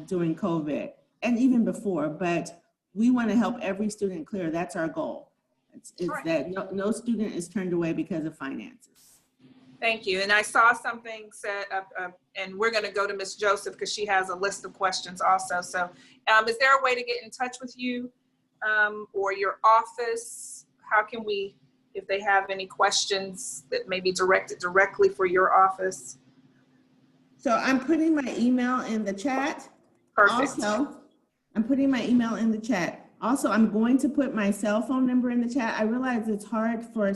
during COVID. And even before, but we want to help every student clear. That's our goal. It's that no student is turned away because of finances. Thank you. And I saw something said, and we're going to go to Ms. Joseph because she has a list of questions also. So is there a way to get in touch with you or your office? How can we, if they have any questions that may be directed directly for your office? So I'm putting my email in the chat. Perfect. Also, I'm putting my email in the chat. Also, I'm going to put my cell phone number in the chat. I realize it's hard for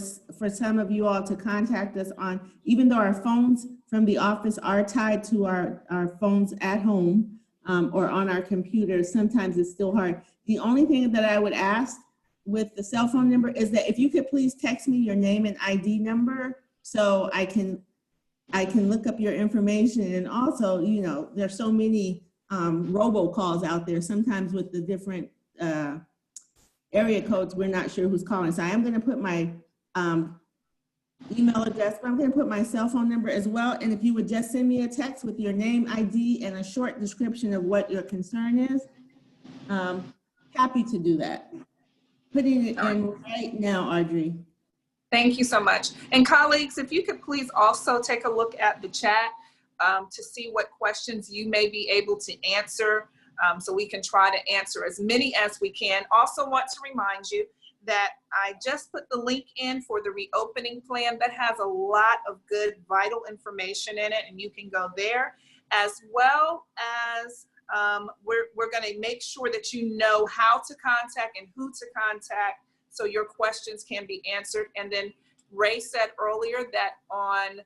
some of you all to contact us on, even though our phones from the office are tied to our phones at home or on our computers, sometimes it's still hard. The only thing that I would ask with the cell phone number is that if you could please text me your name and ID number so I can look up your information. And also, there's so many robocalls out there. Sometimes with the different area codes, we're not sure who's calling. So I am going to put my email address, but I'm going to put my cell phone number as well. And if you would just send me a text with your name, ID, and a short description of what your concern is, happy to do that. Putting it in right now, Audrey. Thank you so much. And colleagues, if you could please also take a look at the chat to see what questions you may be able to answer so we can try to answer as many as we can. Also want to remind you that I just put the link in for the reopening plan that has a lot of good vital information in it, and you can go there, as well as we're going to make sure that you know how to contact and who to contact so your questions can be answered. And then Ray said earlier that on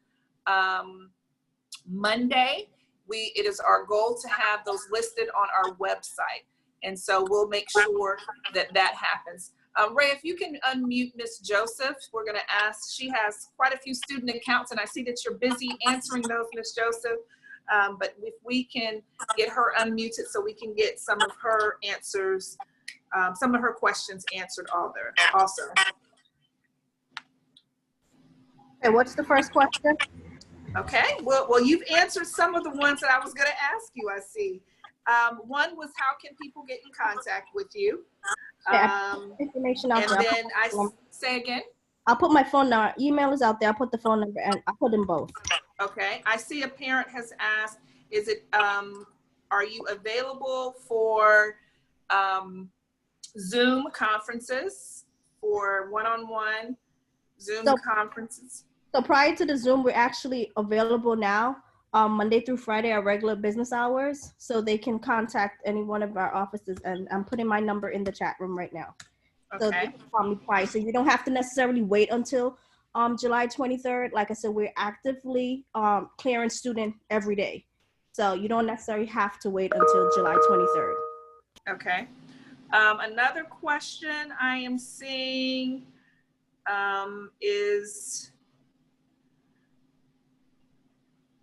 Monday, it is our goal to have those listed on our website. And so we'll make sure that that happens. Ray, if you can unmute Ms. Joseph, we're gonna ask, she has quite a few student accounts and I see that you're busy answering those, Ms. Joseph. But if we can get her unmuted so we can get some of her answers, some of her questions answered also. Okay, what's the first question? Okay, well, you've answered some of the ones that I was gonna ask you, I see. One was how can people get in contact with you? Information out and there. then say again? I'll put my phone number, email is out there, I'll put the phone number and I'll put them both. Okay, I see a parent has asked, are you available for Zoom conferences, for one-on-one Zoom conferences? So prior to the Zoom, we're actually available now, Monday through Friday, our regular business hours, so they can contact any one of our offices, and I'm putting my number in the chat room right now. Okay. So they can call me prior, so you don't have to necessarily wait until July 23rd, like I said, we're actively clearing student every day. So you don't necessarily have to wait until July 23rd. Okay. Another question I am seeing is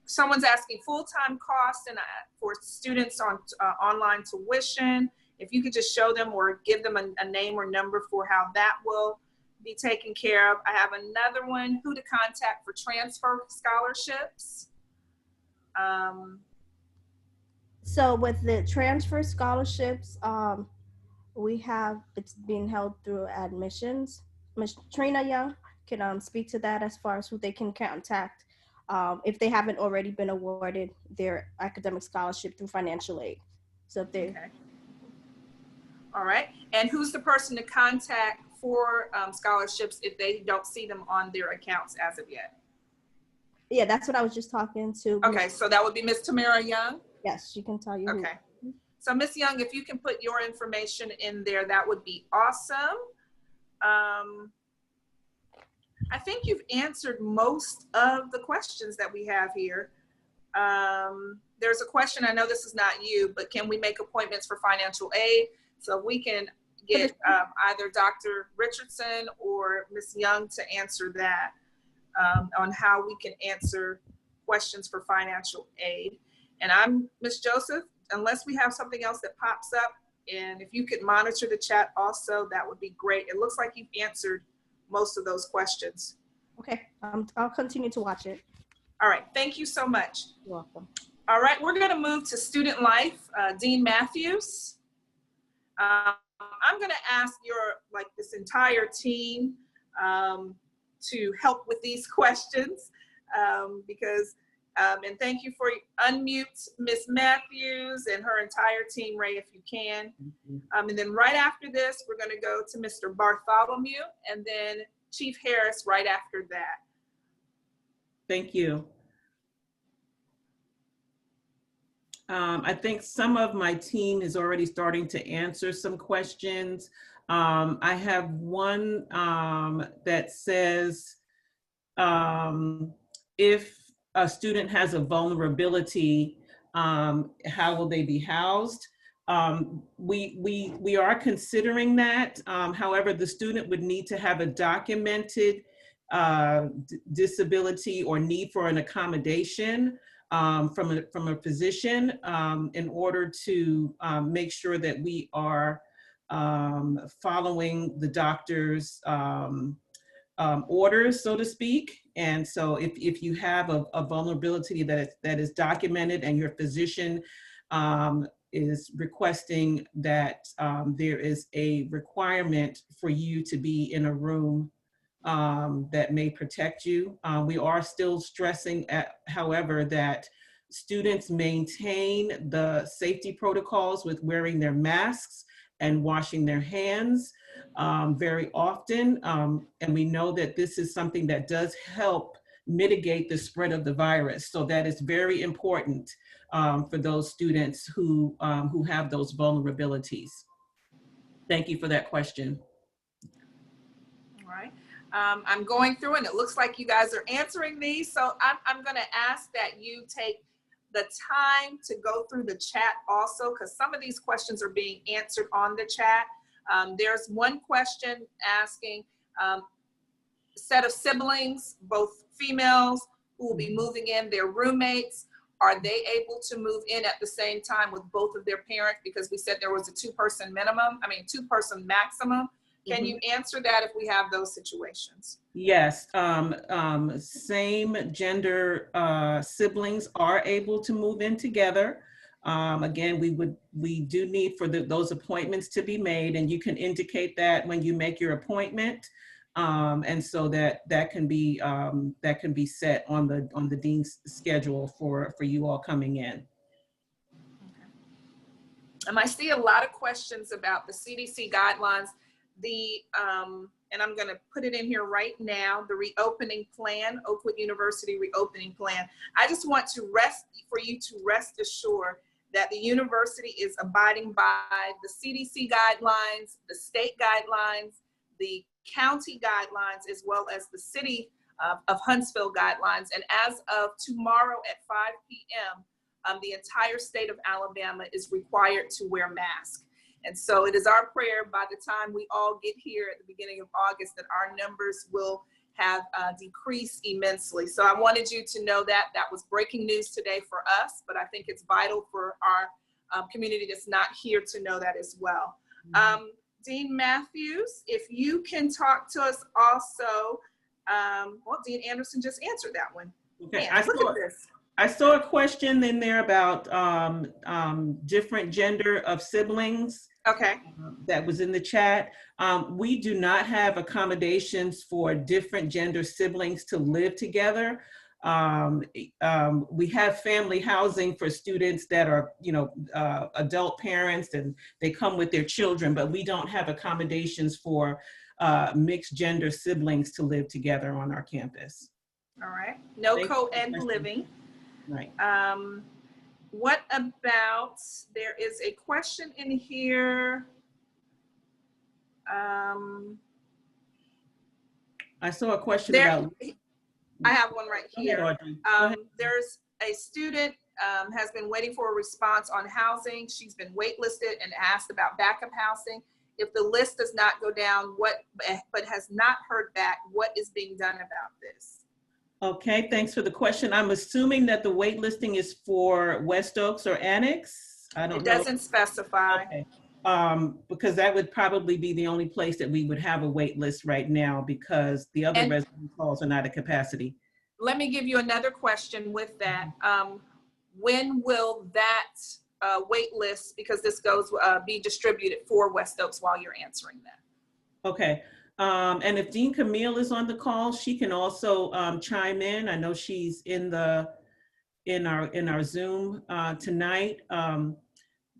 someone's asking full-time costs and for students on online tuition. If you could just show them or give them a name or number for how that will be taken care of. I have another one, who to contact for transfer scholarships. So with the transfer scholarships, it's being held through admissions. Ms. Trina Young can speak to that as far as who they can contact if they haven't already been awarded their academic scholarship through financial aid. So if they, Okay. All right, and who's the person to contact for scholarships if they don't see them on their accounts as of yet? yeah, that's what I was just talking to. Okay, so that would be Ms. Tamara Young? Yes, she can tell you. who. Okay. So Ms. Young, if you can put your information in there, that would be awesome. I think you've answered most of the questions that we have here. There's a question, I know this is not you, but can we make appointments for financial aid? So we can get either Dr. Richardson or Ms. Young to answer that on how we can answer questions for financial aid. And I'm Ms. Joseph, unless we have something else that pops up, and if you could monitor the chat also, that would be great. It looks like you've answered most of those questions. Okay, I'll continue to watch it. All right, thank you so much. You're welcome. All right, we're gonna move to student life. Dean Matthews. I'm gonna ask this entire team to help with these questions because, and thank you for unmute Ms. Matthews and her entire team, Ray, if you can. And then right after this, we're gonna go to Mr. Bartholomew and then Chief Harris right after that. Thank you. I think some of my team is already starting to answer some questions. I have one that says, if a student has a vulnerability, how will they be housed? We are considering that. However, the student would need to have a documented disability or need for an accommodation from a physician in order to make sure that we are following the doctor's orders, so to speak. And so if you have a vulnerability that is documented and your physician is requesting that there is a requirement for you to be in a room that may protect you. We are still stressing, however, that students maintain the safety protocols with wearing their masks and washing their hands very often. And we know that this is something that does help mitigate the spread of the virus. So that is very important for those students who have those vulnerabilities. Thank you for that question. All right. I'm going through and it looks like you guys are answering these. So I'm going to ask that you take the time to go through the chat also, because some of these questions are being answered on the chat. There's one question asking, set of siblings, both females, who will be moving in, their roommates, are they able to move in at the same time with both of their parents? Because we said there was a two-person maximum. Can you answer that if we have those situations? Yes, same gender siblings are able to move in together. Again, we do need for those appointments to be made, and you can indicate that when you make your appointment, and so that can be set on the dean's schedule for you all coming in. And I see a lot of questions about the CDC guidelines. And I'm going to put it in here right now, the reopening plan, Oakwood University reopening plan. I just want for you to rest assured that the university is abiding by the CDC guidelines, the state guidelines, the county guidelines as well as the city of Huntsville guidelines. And as of tomorrow at 5 p.m., the entire state of Alabama is required to wear masks. And so it is our prayer by the time we all get here at the beginning of August that our numbers will have decreased immensely. So I wanted you to know that that was breaking news today for us, but I think it's vital for our community that's not here to know that as well. Dean Matthews, if you can talk to us also. Well, Dean Anderson just answered that one. Okay, Man, look at this. I saw a question in there about different gender of siblings. Okay. That was in the chat. We do not have accommodations for different gender siblings to live together. We have family housing for students that are, adult parents and they come with their children, but we don't have accommodations for mixed gender siblings to live together on our campus. All right. No co-ed living. Right. What about, there is a question in here. I saw a question there, about. I have one right here. Go ahead. There's a student has been waiting for a response on housing. She's been waitlisted and asked about backup housing. If the list does not go down, but has not heard back, what is being done about this? Okay, thanks for the question. I'm assuming that the wait listing is for West Oaks or Annex. I don't know. It doesn't specify. Okay. Because that would probably be the only place that we would have a wait list right now because the other resident halls are not at capacity. Let me give you another question with that. When will that wait list, because this goes, be distributed for West Oaks while you're answering that? Okay. And if Dean Camille is on the call, she can also chime in. I know she's in our Zoom tonight.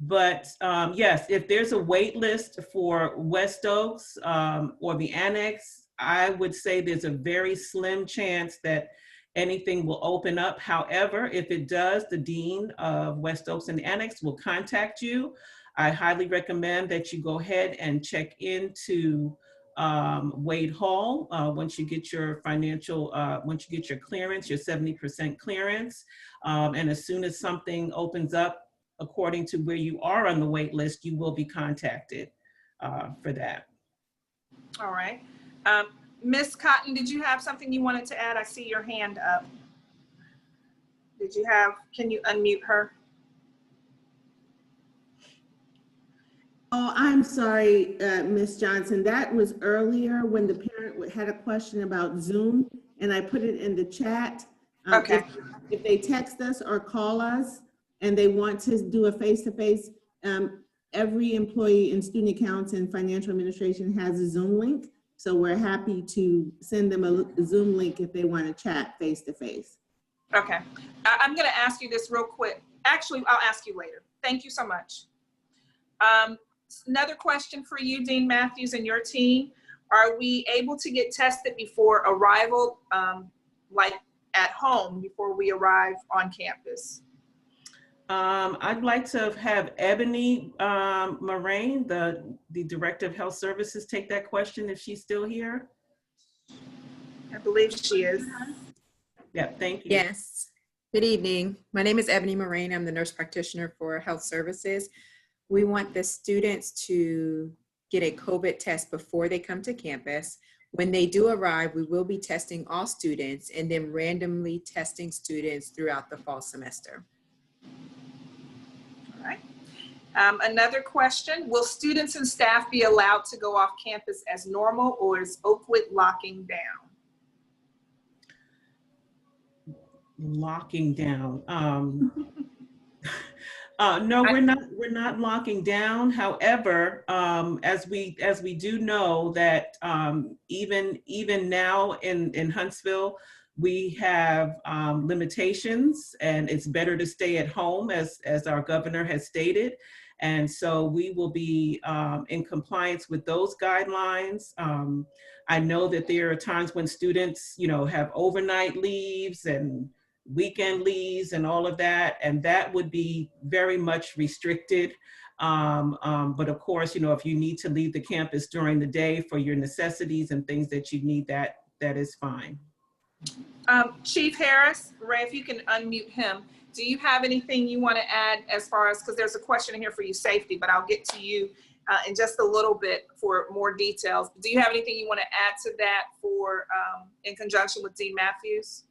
But yes, if there's a wait list for West Oaks or the Annex, I would say there's a very slim chance that anything will open up. However, if it does, the Dean of West Oaks and Annex will contact you. I highly recommend that you go ahead and check into Wade Hall once you get your once you get your clearance, your 70% clearance. And as soon as something opens up, according to where you are on the wait list, you will be contacted for that. All right. Ms. Cotton, did you have something you wanted to add? I see your hand up. Can you unmute her? Oh, I'm sorry, Ms. Johnson. That was earlier when the parent had a question about Zoom, and I put it in the chat. Okay. If they text us or call us and they want to do a face-to-face, every employee in student accounts and financial administration has a Zoom link. So we're happy to send them a Zoom link if they want to chat face-to-face. Okay. I'm going to ask you this real quick. Actually, I'll ask you later. Thank you so much. Another question for you, Dean Matthews, and your team. Are we able to get tested before arrival, like at home, before we arrive on campus? I'd like to have Ebony Moraine, the Director of Health Services, take that question if she's still here. I believe she is. Yeah, thank you. Yes. Good evening. My name is Ebony Moraine. I'm the nurse practitioner for Health Services. We want the students to get a COVID test before they come to campus. When they do arrive, we will be testing all students and then randomly testing students throughout the fall semester. All right. Another question, will students and staff be allowed to go off campus as normal, or is Oakwood locking down? Locking down. No, we're not locking down. However, as we do know that even now in Huntsville, we have limitations, and it's better to stay at home, as our governor has stated. And so we will be in compliance with those guidelines. I know that there are times when students, have overnight leaves and weekend leaves and all of that, and that would be very much restricted. But of course, you know, if you need to leave the campus during the day for your necessities and things that you need, that is fine. Chief Harris, Ray, if you can unmute him, do you have anything you want to add as far as, because there's a question in here for you, safety, but I'll get to you in just a little bit for more details. Do you have anything you want to add to that for in conjunction with Dean Matthews?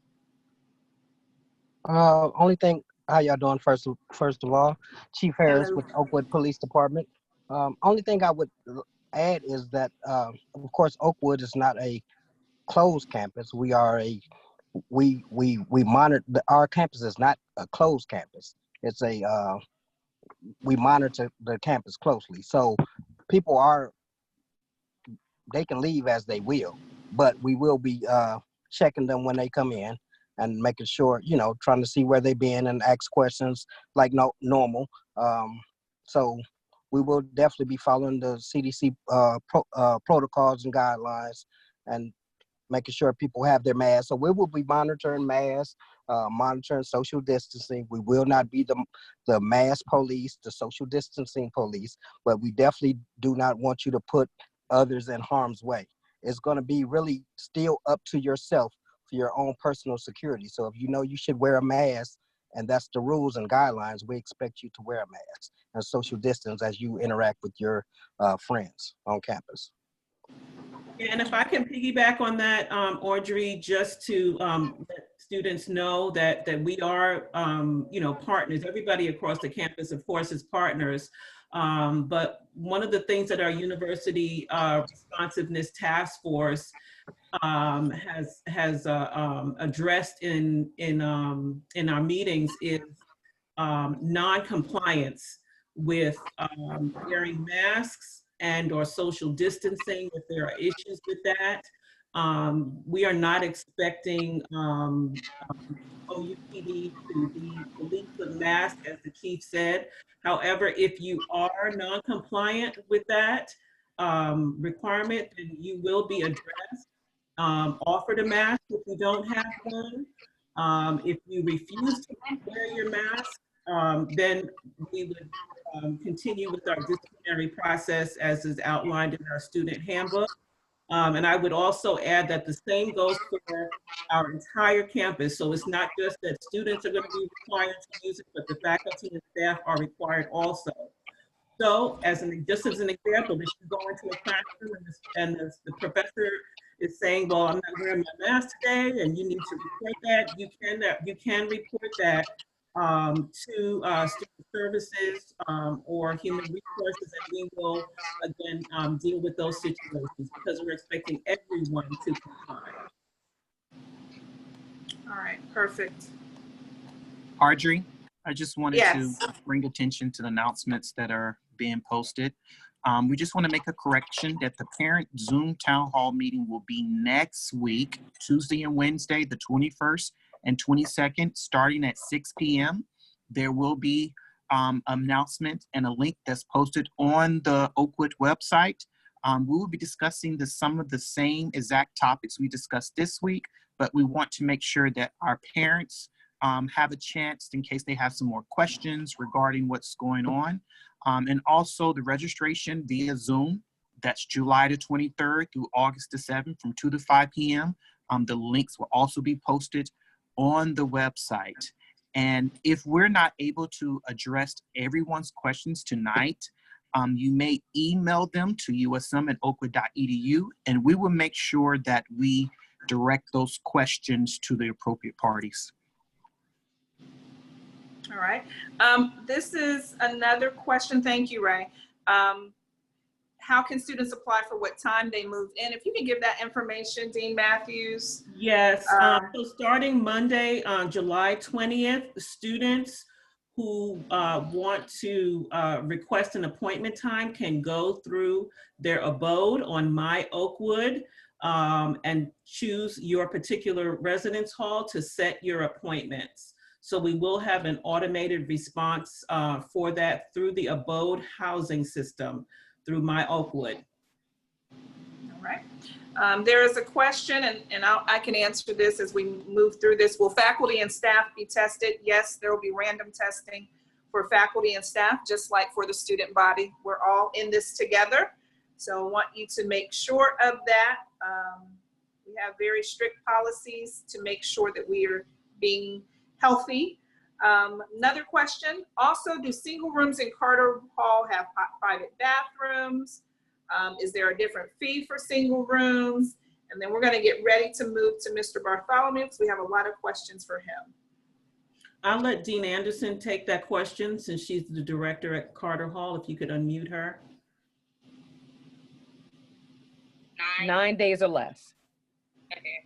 Only thing, how y'all doing? First of all, Chief Harris Hello. with Oakwood Police Department. Only thing I would add is that, of course, Oakwood is not a closed campus. We are we monitor, our campus is not a closed campus. It's we monitor the campus closely. So people they can leave as they will, but we will be checking them when they come in and making sure, you know, trying to see where they've been and ask questions like normal. So we will definitely be following the CDC protocols and guidelines and making sure people have their masks. So we will be monitoring masks, monitoring social distancing. We will not be the mask police, the social distancing police, but we definitely do not want you to put others in harm's way. It's going to be really still up to yourself for your own personal security. So if you know you should wear a mask, and that's the rules and guidelines, we expect you to wear a mask and social distance as you interact with your friends on campus. And if I can piggyback on that, Audrey, just to let students know that we are, you know, partners. Everybody across the campus, of course, is partners. But one of the things that our university responsiveness task force has addressed in our meetings is non-compliance with wearing masks and or social distancing if there are issues with that. We are not expecting OUPD to be police with masks, as the chief said. However, if you are non-compliant with that requirement, then you will be addressed, offered a mask if you don't have one. If you refuse to wear your mask, then we would continue with our disciplinary process as is outlined in our student handbook. And I would also add that the same goes for our entire campus. So it's not just that students are going to be required to use it, but the faculty and staff are required also. So just as an example, if you go into a classroom and the professor is saying, well, I'm not wearing my mask today, and you need to report that, you can report that to student services or human resources, and we will again deal with those situations because we're expecting everyone to comply. All right, perfect. Audrey, I just wanted Yes. to bring attention to the announcements that are being posted. We just want to make a correction that the parent Zoom town hall meeting will be next week, Tuesday and Wednesday, the 21st and 22nd, starting at 6 p.m. There will be an announcement and a link that's posted on the Oakwood website. We will be discussing some of the same exact topics we discussed this week, but we want to make sure that our parents have a chance in case they have some more questions regarding what's going on. And also the registration via Zoom, that's July the 23rd through August the 7th from 2 to 5 p.m. The links will also be posted on the website. And if we're not able to address everyone's questions tonight, you may email them to usm@oakwood.edu, and we will make sure that we direct those questions to the appropriate parties. All right. This is another question. Thank you, Ray. How can students apply for what time they move in? If you can give that information, Dean Matthews. Yes, so starting Monday, July 20th, students who want to request an appointment time can go through their abode on My Oakwood and choose your particular residence hall to set your appointments. So we will have an automated response for that through the abode housing system through My Oakwood. All right. There is a question, and I can answer this as we move through this. Will faculty and staff be tested? Yes, there will be random testing for faculty and staff, just like for the student body. We're all in this together. So I want you to make sure of that. We have very strict policies to make sure that we are being healthy. Another question, also, do single rooms in Carter Hall have private bathrooms? Is there a different fee for single rooms? And then we're going to get ready to move to Mr. Bartholomew because we have a lot of questions for him. I'll let Dean Anderson take that question since she's the director at Carter Hall. If you could unmute her. 9 days or less. Okay.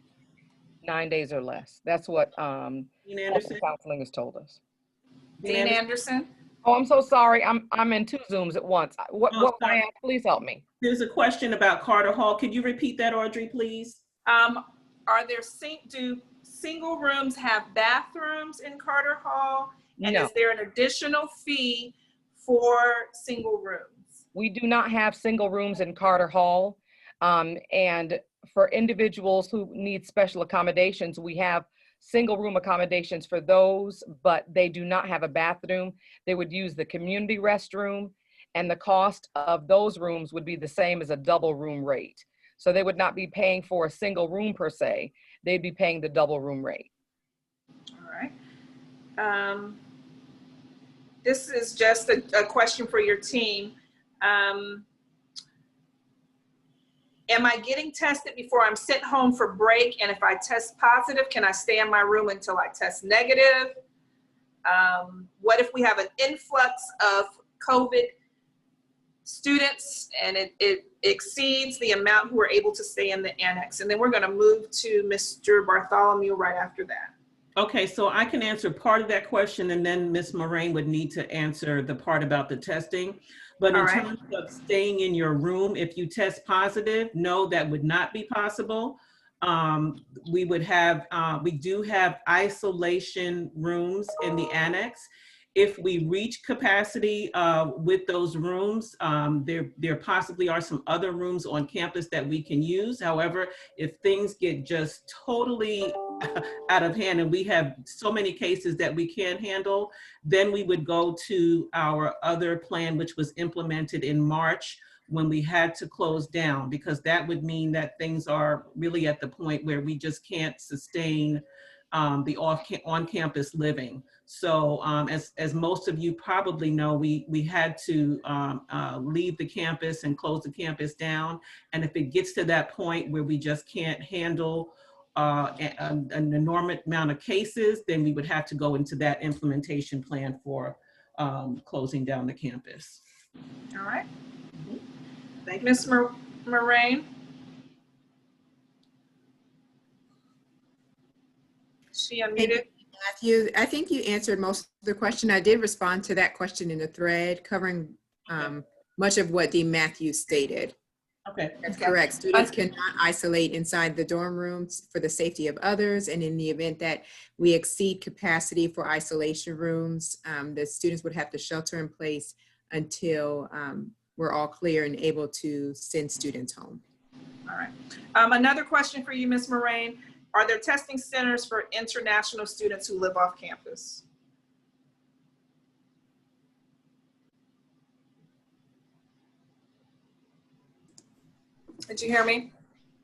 9 days or less. That's what Dean Anderson. counseling has told us. Dean Anderson. Oh, I'm so sorry. I'm in 2 Zooms at once. What can I ask? Please help me. There's a question about Carter Hall. Could you repeat that, Audrey, please? Are there do single rooms have bathrooms in Carter Hall? And No. Is there an additional fee for single rooms? We do not have single rooms in Carter Hall. And for individuals who need special accommodations, we have single room accommodations for those, but they do not have a bathroom. They would use the community restroom, and the cost of those rooms would be the same as a double room rate. So they would not be paying for a single room per se. They'd be paying the double room rate. All right. This is just a question for your team. Am I getting tested before I'm sent home for break? And if I test positive, can I stay in my room until I test negative? What if we have an influx of COVID students and it exceeds the amount who are able to stay in the annex? And then we're going to move to Mr. Bartholomew right after that. Okay, so I can answer part of that question, and then Ms. Moraine would need to answer the part about the testing. But in terms of staying in your room, if you test positive, no, that would not be possible. We do have isolation rooms in the annex. If we reach capacity with those rooms, there possibly are some other rooms on campus that we can use. However, if things get just totally out of hand and we have so many cases that we can't handle, then we would go to our other plan, which was implemented in March when we had to close down, because that would mean that things are really at the point where we just can't sustain the on-campus living. So as most of you probably know, we had to leave the campus and close the campus down. And if it gets to that point where we just can't handle an enormous amount of cases, then we would have to go into that implementation plan for closing down the campus. All right. Thank you, Ms. Moraine. She unmuted. Matthew, I think you answered most of the question. I did respond to that question in the thread, covering much of what Dean Matthews stated. Okay. That's correct. Students cannot isolate inside the dorm rooms for the safety of others. And in the event that we exceed capacity for isolation rooms, the students would have to shelter in place until we're all clear and able to send students home. All right. Another question for you, Ms. Moraine. Are there testing centers for international students who live off campus? Did you hear me?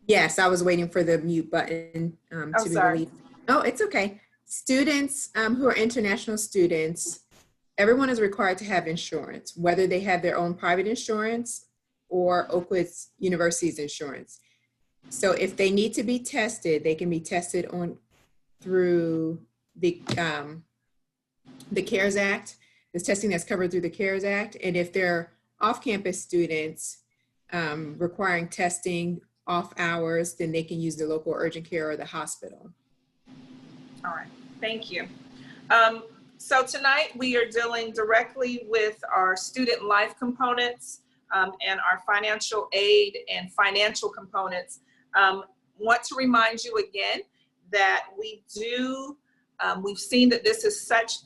Yes, I was waiting for the mute button to be released. Oh, it's okay. Students who are international students, everyone is required to have insurance, whether they have their own private insurance or Oakwood University's insurance. So if they need to be tested, they can be tested through the CARES Act. There's testing that's covered through the CARES Act. And if they're off-campus students requiring testing off hours, then they can use the local urgent care or the hospital. All right, thank you. So tonight we are dealing directly with our student life components and our financial aid and financial components. Want to remind you again that we've seen that this is such,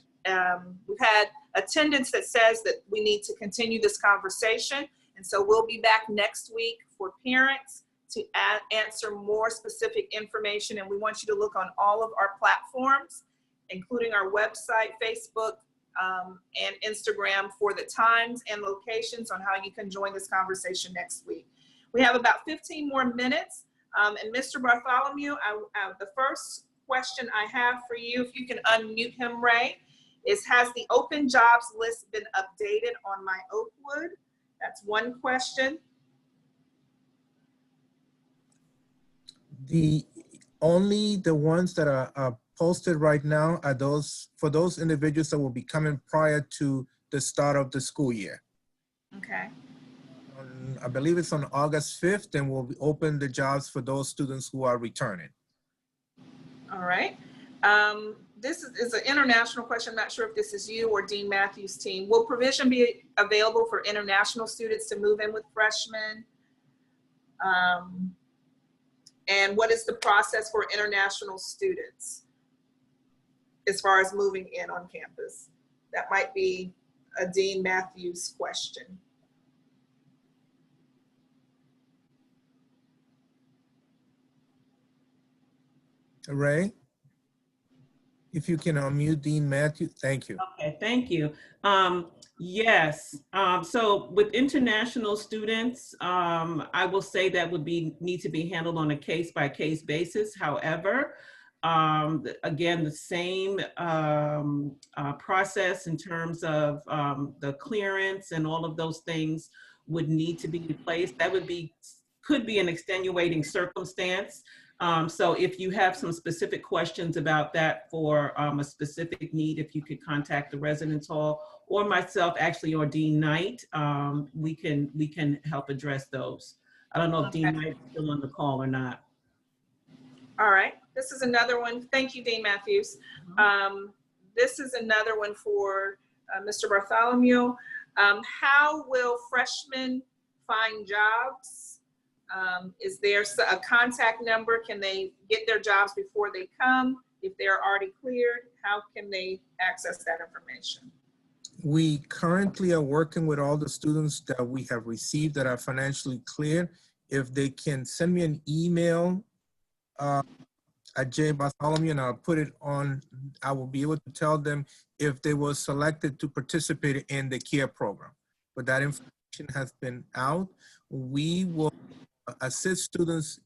we've had attendance that says that we need to continue this conversation. And so we'll be back next week for parents to answer more specific information. And we want you to look on all of our platforms, including our website, Facebook, and Instagram for the times and locations on how you can join this conversation next week. We have about 15 more minutes. And Mr. Bartholomew, the first question I have for you, if you can unmute him, Ray, is has the open jobs list been updated on My Oakwood? That's one question. Only the ones that are posted right now are those for those individuals that will be coming prior to the start of the school year. Okay. I believe it's on August 5th, and we'll open the jobs for those students who are returning. All right. This is an international question. I'm not sure if this is you or Dean Matthews' team. Will provision be available for international students to move in with freshmen? And what is the process for international students as far as moving in on campus? That might be a Dean Matthews question. Ray, if you can unmute Dean Matthews, thank you. Okay, thank you. Yes, so with international students, I will say that would need to be handled on a case-by-case basis. However, again, the same process in terms of the clearance and all of those things would need to be in place. That could be an extenuating circumstance. So if you have some specific questions about that for a specific need, if you could contact the residence hall or myself, actually, or Dean Knight, we can help address those. I don't know if Dean Knight is still on the call or not. All right, this is another one. Thank you, Dean Matthews. This is another one for Mr. Bartholomew. How will freshmen find jobs? Is there a contact number? Can they get their jobs before they come? If they're already cleared, how can they access that information? We currently are working with all the students that we have received that are financially cleared. If they can send me an email at J. Bartholomew, and I'll put it on, I will be able to tell them if they were selected to participate in the CARE program. But that information has been out. We will assist students,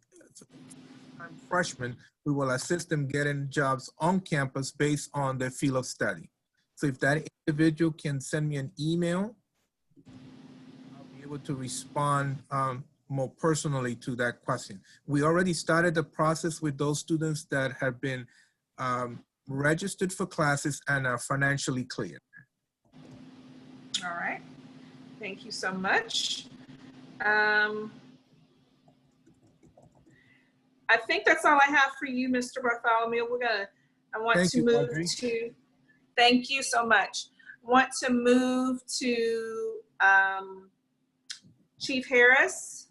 freshmen, we will assist them getting jobs on campus based on their field of study. So if that individual can send me an email, I'll be able to respond more personally to that question. We already started the process with those students that have been registered for classes and are financially cleared. All right, thank you so much. I think that's all I have for you, Mr. Bartholomew. I want to move to, thank you so much. Want to move to Chief Harris.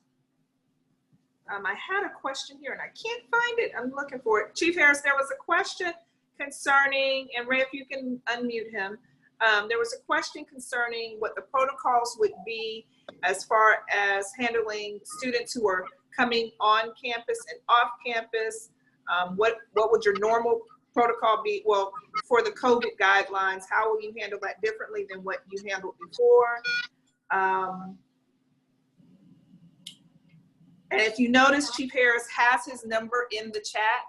I had a question here and I can't find it. I'm looking for it. Chief Harris, there was a question concerning, and Ray, if you can unmute him. There was a question concerning what the protocols would be as far as handling students who are coming on campus and off campus. What would your normal protocol be? Well, for the COVID guidelines, how will you handle that differently than what you handled before? And if you notice, Chief Harris has his number in the chat.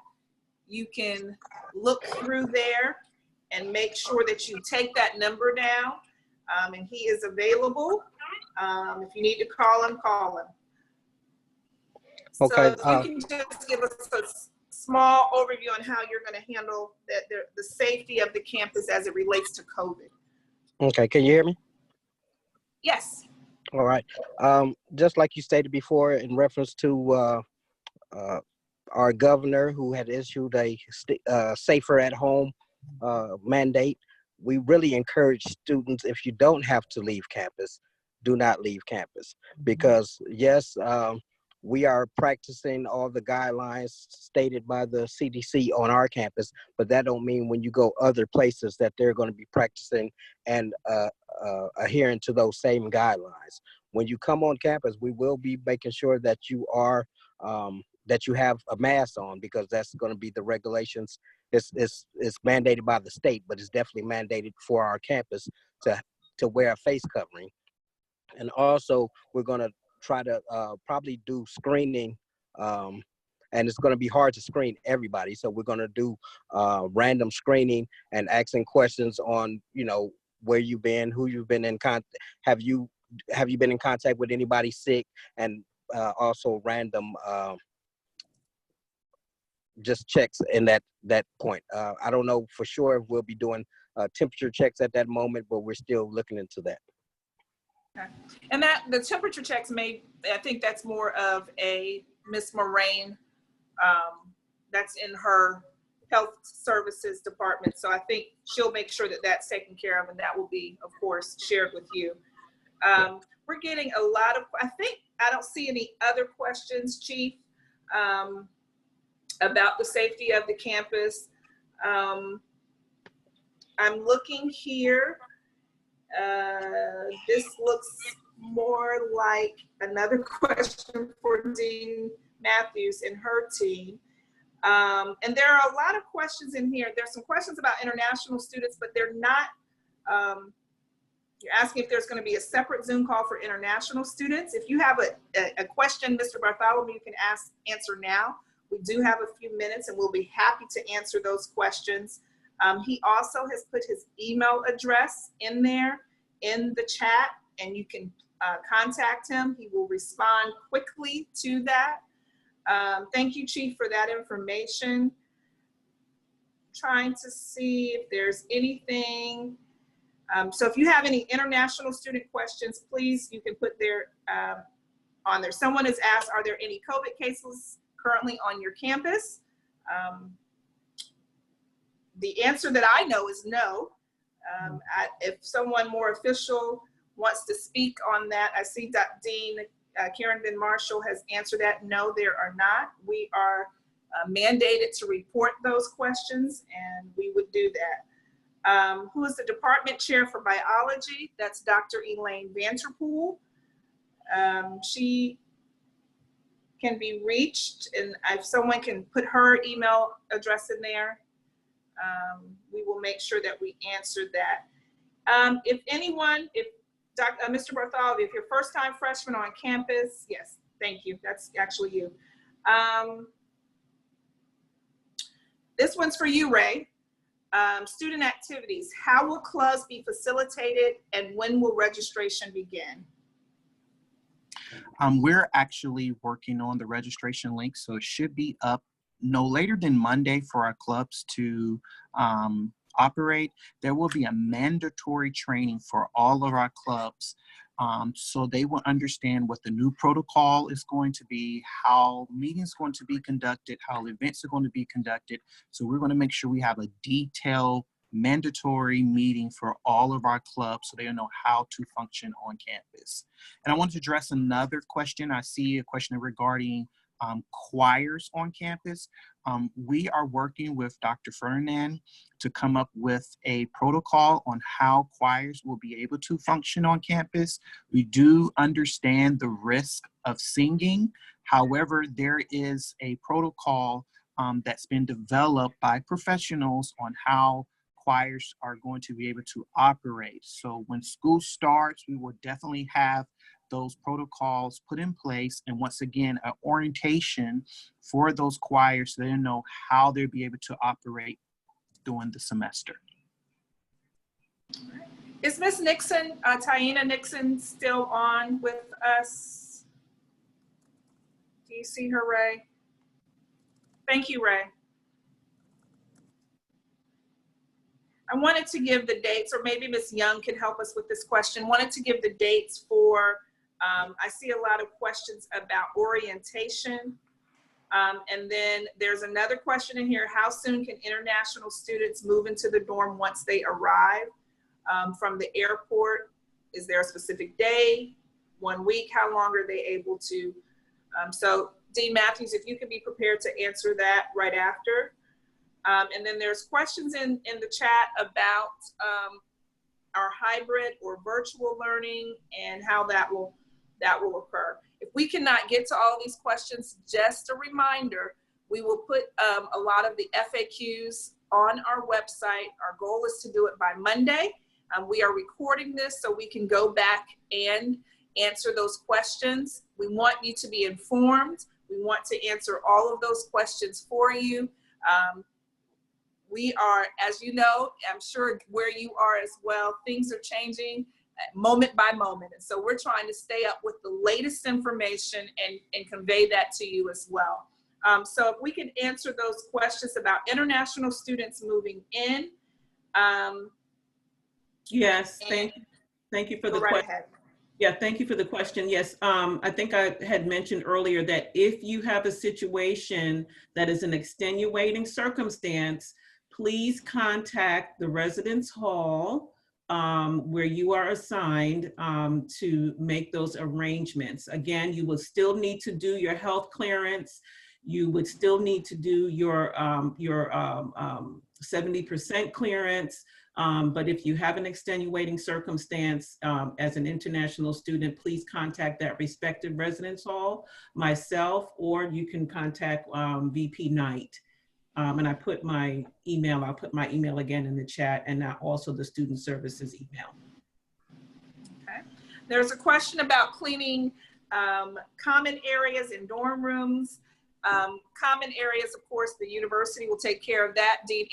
You can look through there and make sure that you take that number down. And he is available. If you need to call him, call him. Okay. So you can just give us a small overview on how you're going to handle the safety of the campus as it relates to COVID. Okay, can you hear me? Yes. All right. Just like you stated before, in reference to our governor who had issued a safer at home mandate, we really encourage students, if you don't have to leave campus, do not leave campus. Because yes, we are practicing all the guidelines stated by the CDC on our campus, but that don't mean when you go other places that they're going to be practicing and adhering to those same guidelines. When you come on campus, we will be making sure that you are that you have a mask on, because that's going to be the regulations. It's mandated by the state, but it's definitely mandated for our campus to wear a face covering. And also, we're going to try to probably do screening, and it's going to be hard to screen everybody. So we're going to do random screening and asking questions on, you know, where you've been, who you've been in contact, have you been in contact with anybody sick, and also random just checks in that point. I don't know for sure if we'll be doing temperature checks at that moment, but we're still looking into that. Okay. And that the temperature checks I think that's more of a Miss Moraine, that's in her health services department. So I think she'll make sure that that's taken care of, and that will be, of course, shared with you. We're getting a lot of, I don't see any other questions, Chief, about the safety of the campus. I'm looking here. This looks more like another question for Dean Matthews and her team. And there are a lot of questions in here. There's some questions about international students, but they're not, you're asking if there's going to be a separate Zoom call for international students. If you have a question, Mr. Bartholomew, you can answer now. We do have a few minutes, and we'll be happy to answer those questions. He also has put his email address in there in the chat, and you can contact him. He will respond quickly to that. Thank you, Chief, for that information. Trying to see if there's anything. So if you have any international student questions, please, you can put there on there. Someone has asked, are there any COVID cases currently on your campus? The answer that I know is no. If someone more official wants to speak on that, I see that Dean Karen Van Marshall has answered that. No, there are not. We are mandated to report those questions, and we would do that. Who is the department chair for biology? That's Dr. Elaine Vanterpool. She can be reached, and if someone can put her email address in there, we will make sure that we answer that. If anyone, Mr. Bartholomew, if you're first time freshman on campus, yes, thank you, that's actually you. This one's for you, Ray. Student activities, how will clubs be facilitated, and when will registration begin? We're actually working on the registration link, so it should be up no later than Monday for our clubs to operate. There will be a mandatory training for all of our clubs, so they will understand what the new protocol is going to be, how meetings are going to be conducted, how events are going to be conducted. So we're going to make sure we have a detailed mandatory meeting for all of our clubs so they know how to function on campus. And I wanted to address another question. I see a question regarding choirs on campus. We are working with Dr. Ferdinand to come up with a protocol on how choirs will be able to function on campus. We do understand the risk of singing. However, there is a protocol that's been developed by professionals on how choirs are going to be able to operate. So when school starts, we will definitely have those protocols put in place, and once again, an orientation for those choirs so they know how they'll be able to operate during the semester. Is Ms. Nixon, Taina Nixon, still on with us? Do you see her, Ray? Thank you, Ray. I wanted to give the dates, or maybe Ms. Young can help us with this question. Wanted to give the dates for, I see a lot of questions about orientation. And then there's another question in here. How soon can international students move into the dorm once they arrive from the airport? Is there a specific day, 1 week? How long are they able to? So Dean Matthews, if you can be prepared to answer that right after. And then there's questions in the chat about our hybrid or virtual learning and how that will occur. If we cannot get to all these questions, just a reminder, we will put a lot of the FAQs on our website. Our goal is to do it by Monday. We are recording this so we can go back and answer those questions. We want you to be informed. We want to answer all of those questions for you. We are, as you know, I'm sure where you are as well, things are changing moment by moment. And so we're trying to stay up with the latest information and convey that to you as well. So if we can answer those questions about international students moving in. Yes, thank you for the question. Yeah, thank you for the question. Yes, I think I had mentioned earlier that if you have a situation that is an extenuating circumstance, please contact the residence hall where you are assigned to make those arrangements. Again, you will still need to do your health clearance. You would still need to do your 70% clearance. But if you have an extenuating circumstance as an international student, please contact that respective residence hall, myself, or you can contact VP Knight. And I put my email, I'll put my email again in the chat, and also the student services email. Okay. There's a question about cleaning common areas in dorm rooms. Common areas, of course, the university will take care of that. Dean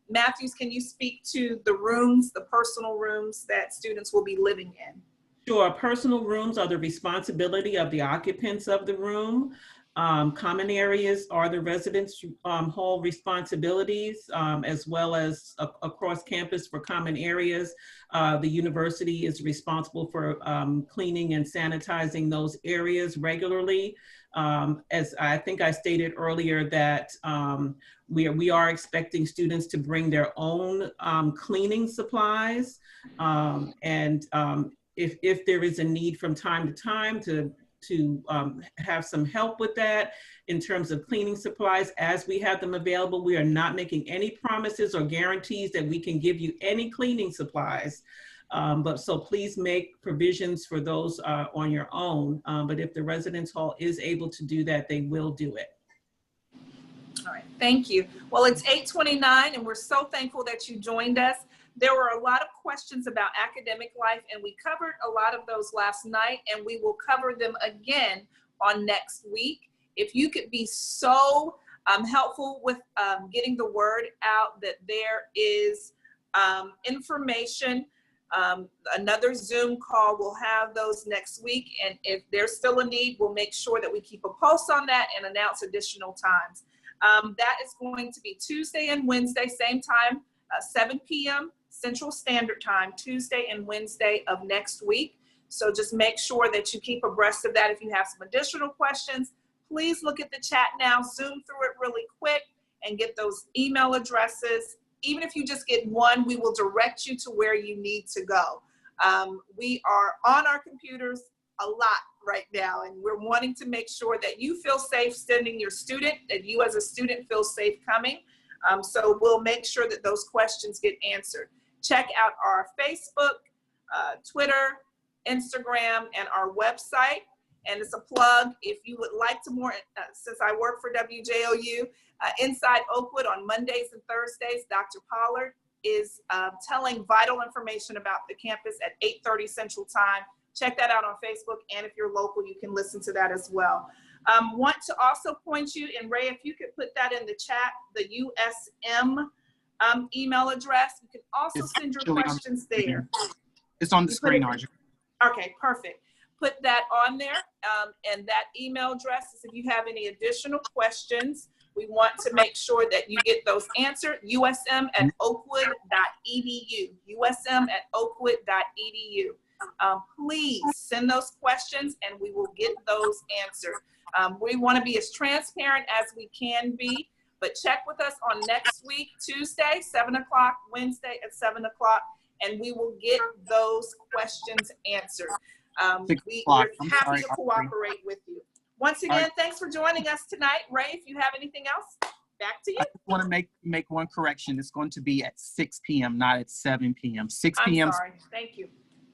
Matthews, can you speak to the rooms, the personal rooms that students will be living in? Sure, personal rooms are the responsibility of the occupants of the room. Common areas are the residence hall responsibilities, as well as across campus for common areas. The university is responsible for cleaning and sanitizing those areas regularly. As I think I stated earlier that we are expecting students to bring their own cleaning supplies. If there is a need from time to time to have some help with that in terms of cleaning supplies as we have them available. We are not making any promises or guarantees that we can give you any cleaning supplies. So please make provisions for those on your own. But if the residence hall is able to do that, they will do it. All right, thank you. Well, it's 8:29 and we're so thankful that you joined us. There were a lot of questions about academic life, and we covered a lot of those last night, and we will cover them again on next week. If you could be so helpful with getting the word out that there is information, another Zoom call, we'll have those next week, and if there's still a need, we'll make sure that we keep a pulse on that and announce additional times. That is going to be Tuesday and Wednesday, same time, 7 p.m. Central Standard Time, Tuesday and Wednesday of next week. So just make sure that you keep abreast of that. If you have some additional questions, please look at the chat now, zoom through it really quick and get those email addresses. Even if you just get one, we will direct you to where you need to go. We are on our computers a lot right now, and we're wanting to make sure that you feel safe sending your student, that you as a student feel safe coming. So we'll make sure that those questions get answered. Check out our Facebook, Twitter, Instagram, and our website. And it's a plug. If you would like to more, since I work for WJOU, Inside Oakwood on Mondays and Thursdays, Dr. Pollard is telling vital information about the campus at 8:30 Central Time. Check that out on Facebook. And if you're local, you can listen to that as well. Want to also point you, and Ray, if you could put that in the chat, the USM email address. You can also send your questions there. It's on the screen, Arjun. Okay, perfect. Put that on there, and that email address is if you have any additional questions. We want to make sure that you get those answered. usm@oakwood.edu. usm@oakwood.edu. Please send those questions and we will get those answered. We want to be as transparent as we can be, but check with us on next week, Tuesday, 7 o'clock, Wednesday at 7 o'clock, and we will get those questions answered. We're happy to cooperate with you. Once again, thanks for joining us tonight. Ray, if you have anything else, back to you. I just want to make one correction. It's going to be at 6 p.m., not at 7 p.m. 6 p.m. I'm sorry. Thank you.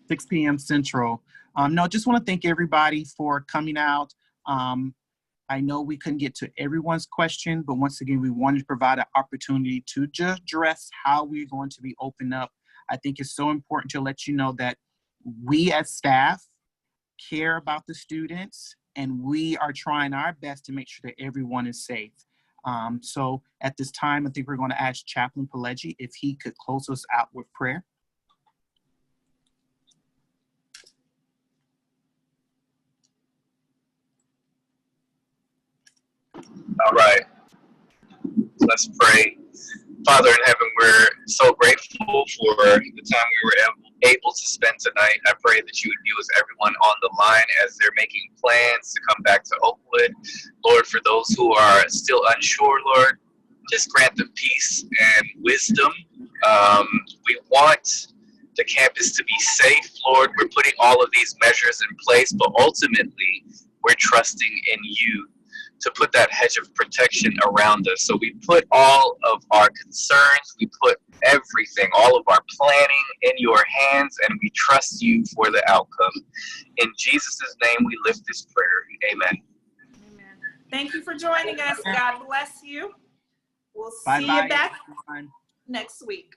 6 p.m. Central. No, just want to thank everybody for coming out. I know we couldn't get to everyone's question, but once again, we wanted to provide an opportunity to just address how we're going to be open up. I think it's so important to let you know that we as staff care about the students, and we are trying our best to make sure that everyone is safe. So at this time, I think we're going to ask Chaplain Pileggi if he could close us out with prayer. All right, let's pray. Father in heaven, we're so grateful for the time we were able to spend tonight. I pray that you would be with everyone on the line as they're making plans to come back to Oakwood. Lord, for those who are still unsure, Lord, just grant them peace and wisdom. We want the campus to be safe, Lord. We're putting all of these measures in place, but ultimately, we're trusting in you to put that hedge of protection around us. So we put all of our concerns, we put everything, all of our planning in your hands, and we trust you for the outcome. In Jesus' name, we lift this prayer. Amen. Amen. Thank you for joining us. God bless you. We'll see Bye-bye, you back everyone. next week.